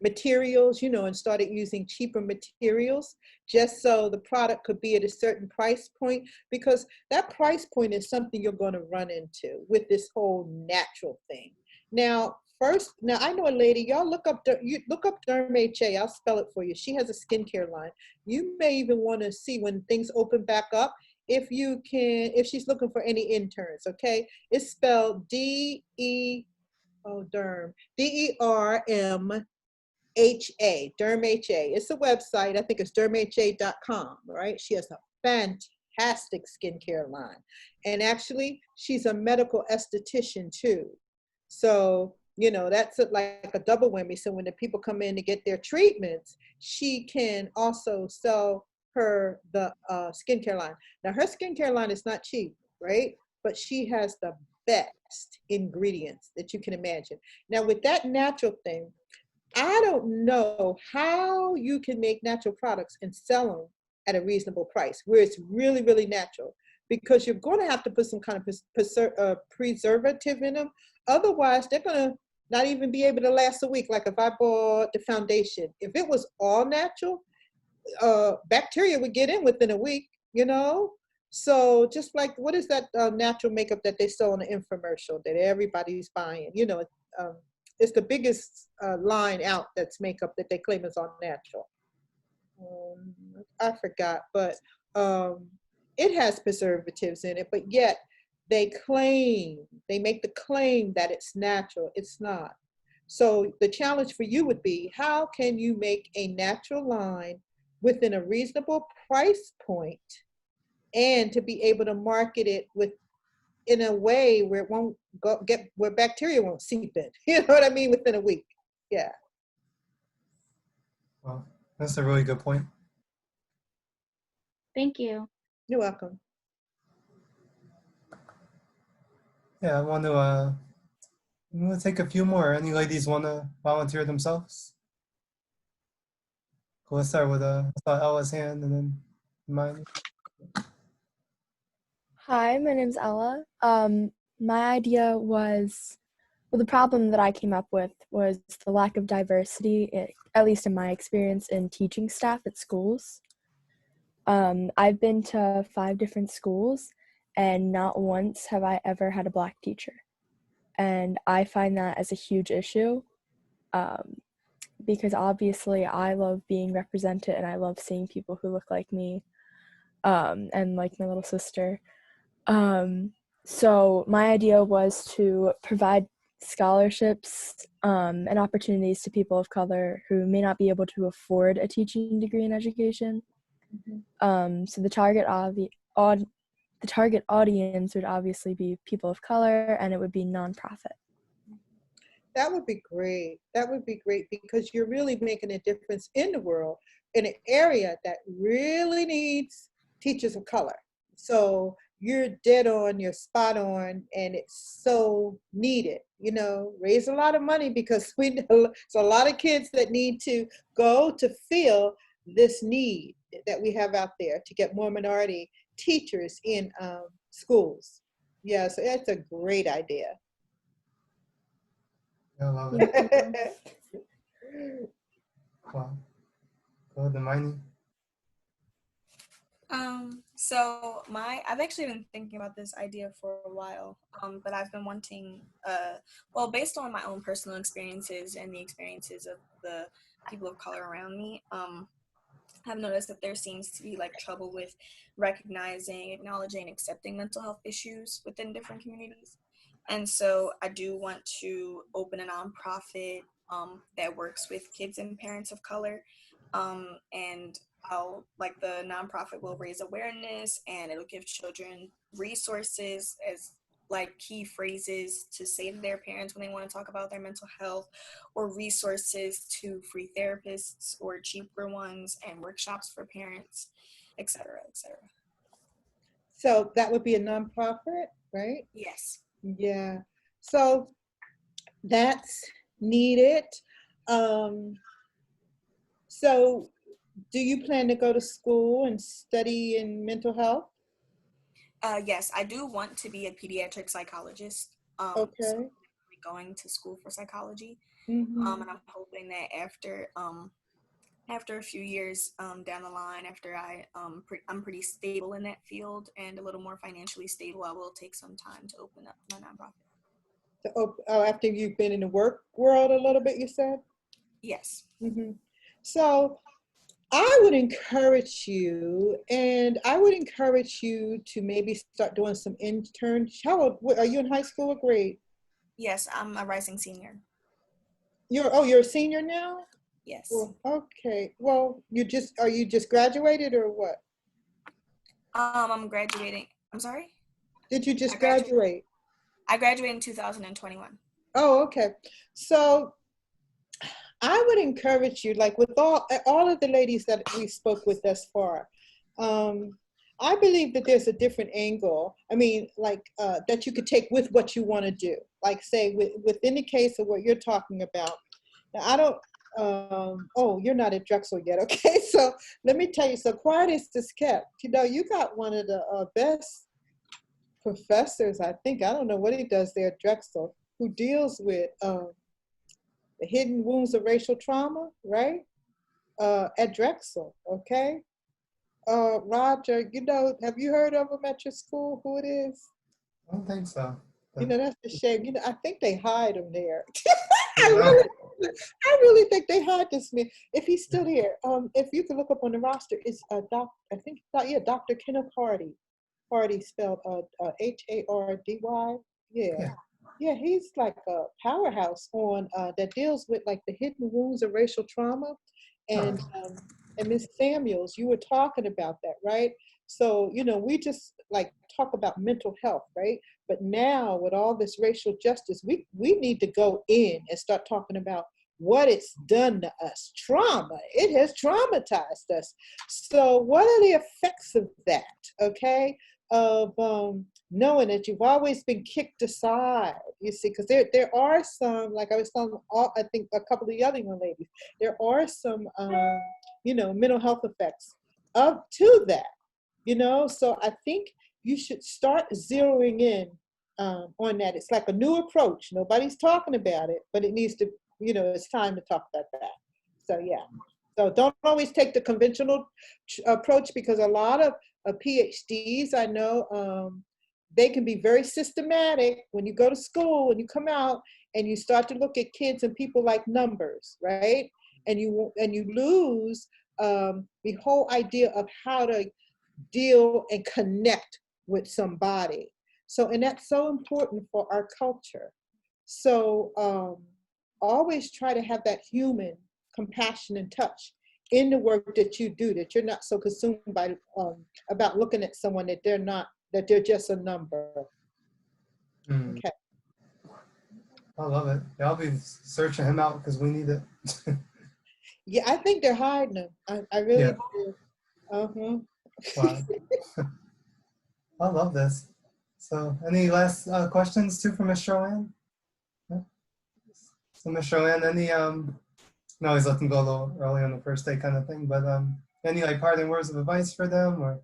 materials, and started using cheaper materials just so the product could be at a certain price point, because that price point is something you're going to run into with this whole natural thing. Now I know a lady, y'all look up Derm HA, I'll spell it for you. She has a skincare line. You may even want to see when things open back up, if she's looking for any interns, okay? It's spelled DERM HA, Derm HA. It's a website. I think it's dermha.com, right? She has a fantastic skincare line. And actually, she's a medical esthetician too. So, that's like a double whammy. So when the people come in to get their treatments, she can also sell the skincare line. Now, her skincare line is not cheap, right? But she has the best ingredients that you can imagine. Now, with that natural thing, I don't know how you can make natural products and sell them at a reasonable price where it's really, really natural, because you're going to have to put some kind of preservative in them. Otherwise, they're going to not even be able to last a week. Like if I bought the foundation, if it was all natural, bacteria would get in within a week, So just like, what is that natural makeup that they sell in the infomercial that everybody's buying? It's the biggest line out that's makeup that they claim is all natural. I forgot, but it has preservatives in it, but yet they make the claim that it's natural. It's not. So the challenge for you would be, how can you make a natural line within a reasonable price point and to be able to market it in a way where it won't where bacteria won't seep in. You know what I mean? Within a week. Yeah. Well, that's a really good point. Thank you. You're welcome. Yeah, I'm gonna take a few more. Any ladies want to volunteer themselves? Cool, let's start with I saw Ella's hand and then mine. Hi, my name's Ella. My idea was, well, the problem that I came up with was the lack of diversity, at least in my experience, in teaching staff at schools. I've been to 5 different schools, and not once have I ever had a Black teacher. And I find that as a huge issue, because obviously I love being represented and I love seeing people who look like me, and like my little sister. So my idea was to provide scholarships and opportunities to people of color who may not be able to afford a teaching degree in education. So the target audience would obviously be people of color, and it would be nonprofit. That would be great. That would be great because you're really making a difference in the world in an area that really needs teachers of color. So you're dead on, you're spot on, and it's so needed. You know, raise a lot of money because we know there's a lot of kids that need to go to fill this need that we have out there to get more minority teachers in schools. Yeah, so that's a great idea. Yeah, I love it. Wow. Go to Miney. So I've actually been thinking about this idea for a while, but I've been wanting, well, based on my own personal experiences and the experiences of the people of color around me, I've noticed that there seems to be like trouble with recognizing, acknowledging, accepting mental health issues within different communities. And so I do want to open a nonprofit that works with kids and parents of color. And the nonprofit will raise awareness and it'll give children resources as like key phrases to say to their parents when they want to talk about their mental health, or resources to free therapists or cheaper ones, and workshops for parents, et cetera, et cetera. So that would be a nonprofit, right? Yes. Yeah. So that's needed. So do you plan to go to school and study in mental health? Yes, I do want to be a pediatric psychologist. Okay. So I'm going to school for psychology. Mm-hmm. And I'm hoping that after a few years down the line, after I'm pretty stable in that field and a little more financially stable, I will take some time to open up my nonprofit. Oh, after you've been in the work world a little bit, you said? Yes. Mm-hmm. So I would encourage you, to maybe start doing some interns. How old are you, in high school or grade? Yes, I'm a rising senior. You're a senior now? Yes. Well, okay. Well, are you just graduated or what? I'm graduating. I'm sorry? Did you just graduate? I graduated in 2021. Oh, okay. So I would encourage you, like with all of the ladies that we spoke with thus far, I believe that there's a different angle. I mean, like that you could take with what you want to do. Like say within the case of what you're talking about. Now, I don't, oh, you're not at Drexel yet. Okay, so let me tell you, so quiet is kept. You know, you got one of the best professors, I think. I don't know what he does there at Drexel, who deals with the hidden wounds of racial trauma, right? At Drexel, okay? Roger, you know, have you heard of him at your school, who it is? I don't think so. You know, that's a shame. You know, I think they hide him there. I really think they hide this man. If he's still here, if you can look up on the roster, it's Dr. Kenneth Hardy. Hardy spelled Hardy. Yeah, he's like a powerhouse on that deals with like the hidden wounds of racial trauma, and And Miss Samuels, you were talking about that, right? So, you know, we just like talk about mental health, right? But now with all this racial justice, we need to go in and start talking about what it's done to us. Trauma, it has traumatized us. So what are the effects of that, okay? Of knowing that you've always been kicked aside, you see, because there are some, like I was telling, I think a couple of the other young ladies, there are some, you know, mental health effects up to that, you know. So I think you should start zeroing in on that. It's like a new approach. Nobody's talking about it, but it needs to, you know, it's time to talk about that. So yeah. So don't always take the conventional approach, because a lot of PhDs, I know, they can be very systematic. When you go to school, when you come out and you start to look at kids and people like numbers, right? And you lose the whole idea of how to deal and connect with somebody. So, and that's so important for our culture. So always try to have that human compassion and touch in the work that you do, that you're not so consumed by about looking at someone that they're not, that they're just a number. Okay. I love it. Yeah, I'll be searching him out because we need it. Yeah, I think they're hiding him. I really do. Wow. I love this. So any last questions too for Miss Joanne? Yeah. So Miss Joanne, any no, always let them go a little early on the first day kind of thing, but any like parting words of advice for them, or?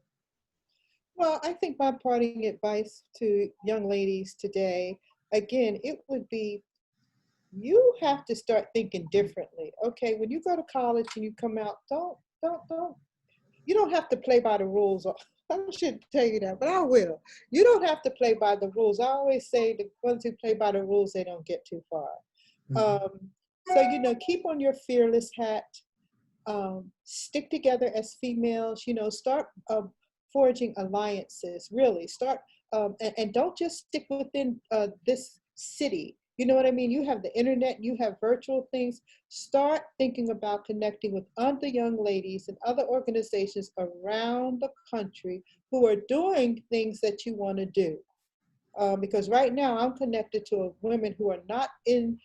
Well, I think my parting advice to young ladies today, again, it would be, you have to start thinking differently. Okay, when you go to college and you come out, you don't have to play by the rules. I shouldn't tell you that, but I will. You don't have to play by the rules. I always say the ones who play by the rules, they don't get too far. So, you know, keep on your fearless hat. Stick together as females, you know, start forging alliances, really. Start, and don't just stick within this city. You know what I mean? You have the internet, you have virtual things. Start thinking about connecting with other young ladies and other organizations around the country who are doing things that you want to do. Because right now I'm connected to women who are not in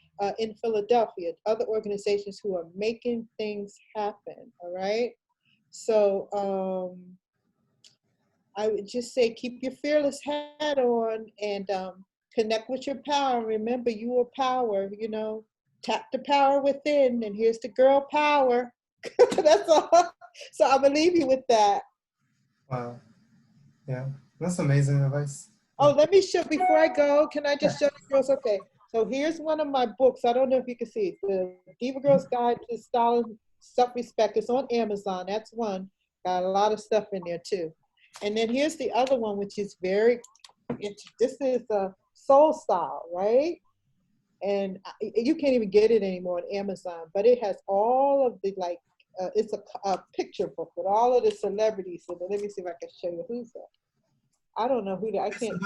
Philadelphia, other organizations who are making things happen, all right? So I would just say keep your fearless hat on and connect with your power. Remember, you are power, you know, tap the power within, and here's the girl power. That's all. So I'm gonna leave you with that. Wow. Yeah, that's amazing advice. Oh, let me show, before I go, can I just show the girls? Okay, so here's one of my books. I don't know if you can see it. The Diva Girl's Guide to Style and Self-Respect. It's on Amazon. That's one. Got a lot of stuff in there too. And then here's the other one, which is very, this is a Soul Style, right? And you can't even get it anymore on Amazon, but it has all of the, like, it's a picture book with all of the celebrities. So let me see if I can show you who's that. I don't know who that, I can't.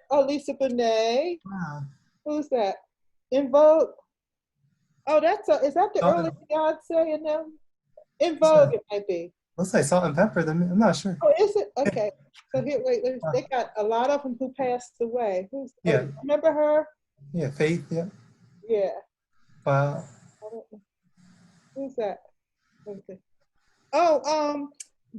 Oh, Lisa Bonet. Wow. Who's that? In Vogue. Oh, is that the early Beyonce in them? In Vogue, it might be. Looks like Salt and Pepper. I'm not sure. Oh, is it? Okay. So here, wait. They got a lot of them who passed away. Who's? Yeah. Oh, remember her? Yeah, Faith. Yeah. Yeah. Wow. Who's that? Okay. Oh,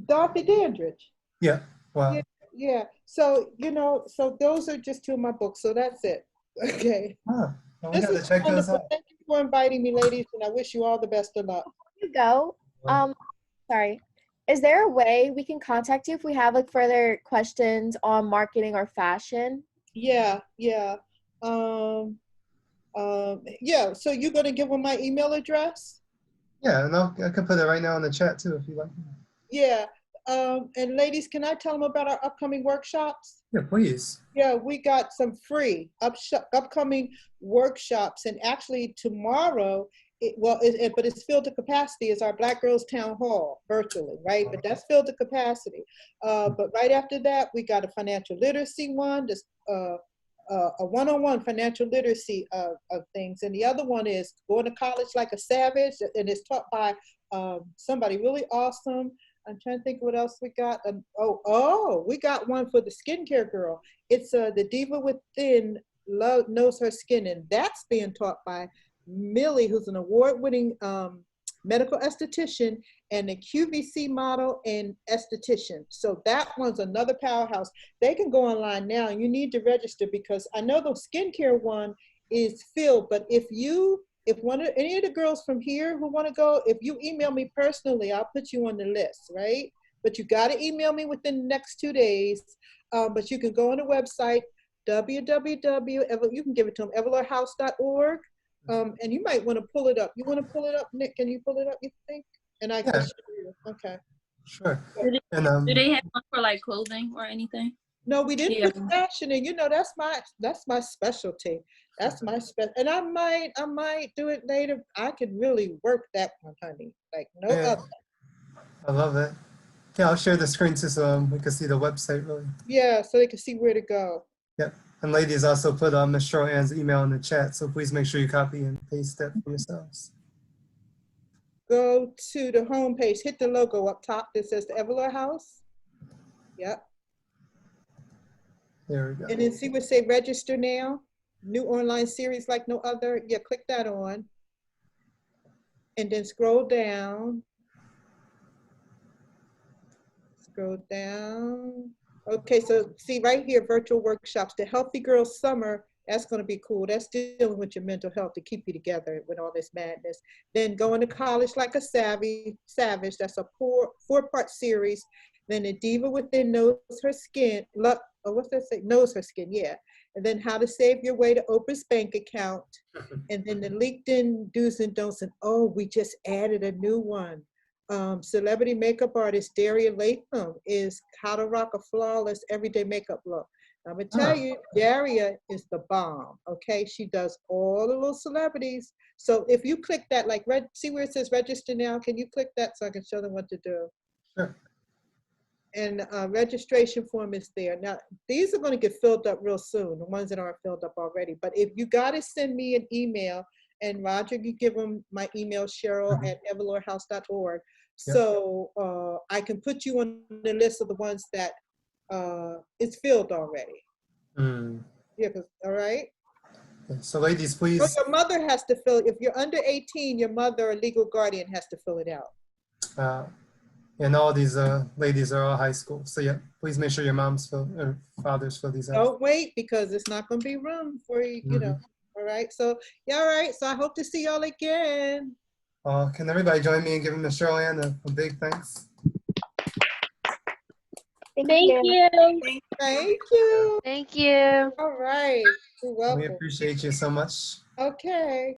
Dorothy Dandridge. Yeah. Wow. Yeah. So, you know, so those are just two of my books. So that's it. Okay. Huh. Well, we This gotta is check those wonderful. out. Thank you for inviting me, ladies, and I wish you all the best of luck. You go. Sorry. Is there a way we can contact you if we have like further questions on marketing or fashion? Yeah. Yeah. Yeah. So you're gonna give them my email address? Yeah, and I can put it right now in the chat too if you like. Yeah. And ladies, can I tell them about our upcoming workshops? Yeah, please. Yeah, we got some free upcoming workshops, and actually tomorrow, but it's filled to capacity, is our Black Girls Town Hall virtually, right? But that's filled to capacity. But right after that, we got a financial literacy one, this a one-on-one financial literacy of things. And the other one is Going to College Like a Savage, and it's taught by somebody really awesome. I'm trying to think what else we got. We got one for the skincare girl. It's The Diva Within Knows Her Skin, and that's being taught by Millie, who's an award-winning medical esthetician and a QVC model and esthetician. So that one's another powerhouse. They can go online now, and you need to register, because I know the skincare one is filled, but if any of the girls from here who want to go, if you email me personally, I'll put you on the list, right? But you got to email me within the next 2 days. But you can go on the website, you can give it to them, everlorehouse.org. And you might want to pull it up. You want to pull it up, Nick? Can you pull it up, you think? And I can show you. Okay. Sure. Do they have one for like clothing or anything? No, we didn't put fashion in. You know, that's my specialty. That's my and I might do it later. I could really work that one, honey. Like no other. I love it. Yeah, I'll share the screen too, so we can see the website really. Yeah, so they can see where to go. Yep. And ladies, also put Ms. Cheryl Ann's email in the chat, so please make sure you copy and paste that for yourselves. Go to the home page, hit the logo up top that says the Everlore House. Yep. There we go. And then see where say register now, new online series like no other. Yeah, click that on. And then scroll down. Scroll down. Okay, so see right here, virtual workshops, the Healthy Girls Summer, that's gonna be cool. That's dealing with your mental health to keep you together with all this madness. Then Going to College Like a Savage, that's a four-part series. Then The Diva Within Knows Her Skin, what's that say? Knows Her Skin, yeah. And then How to Save Your Way to Oprah's Bank Account. And then the LinkedIn Do's and Don'ts. And we just added a new one. Celebrity makeup artist Daria Latham is How to Rock a Flawless Everyday Makeup Look. I'm gonna tell you, Daria is the bomb, okay? She does all the little celebrities. So if you click that, like, see where it says register now? Can you click that so I can show them what to do? Sure. And registration form is there. Now, these are gonna get filled up real soon, the ones that aren't filled up already. But if you gotta send me an email, and Roger, you give them my email, Cheryl at everlorehouse.org. So I can put you on the list of the ones that it's filled already. Yeah, all right. So ladies, please. So your mother has to fill, if you're under 18, your mother or legal guardian has to fill it out. And all these ladies are all high school. So yeah, please make sure your moms or fathers fill these out. Don't wait, because it's not gonna be room for you, you know. All right, so yeah, all right. So I hope to see y'all again. Can everybody join me in giving Ms. Cheryl Ann a big thanks? Thank you. Thank you. Thank you. All right. You're welcome. We appreciate you so much. Okay.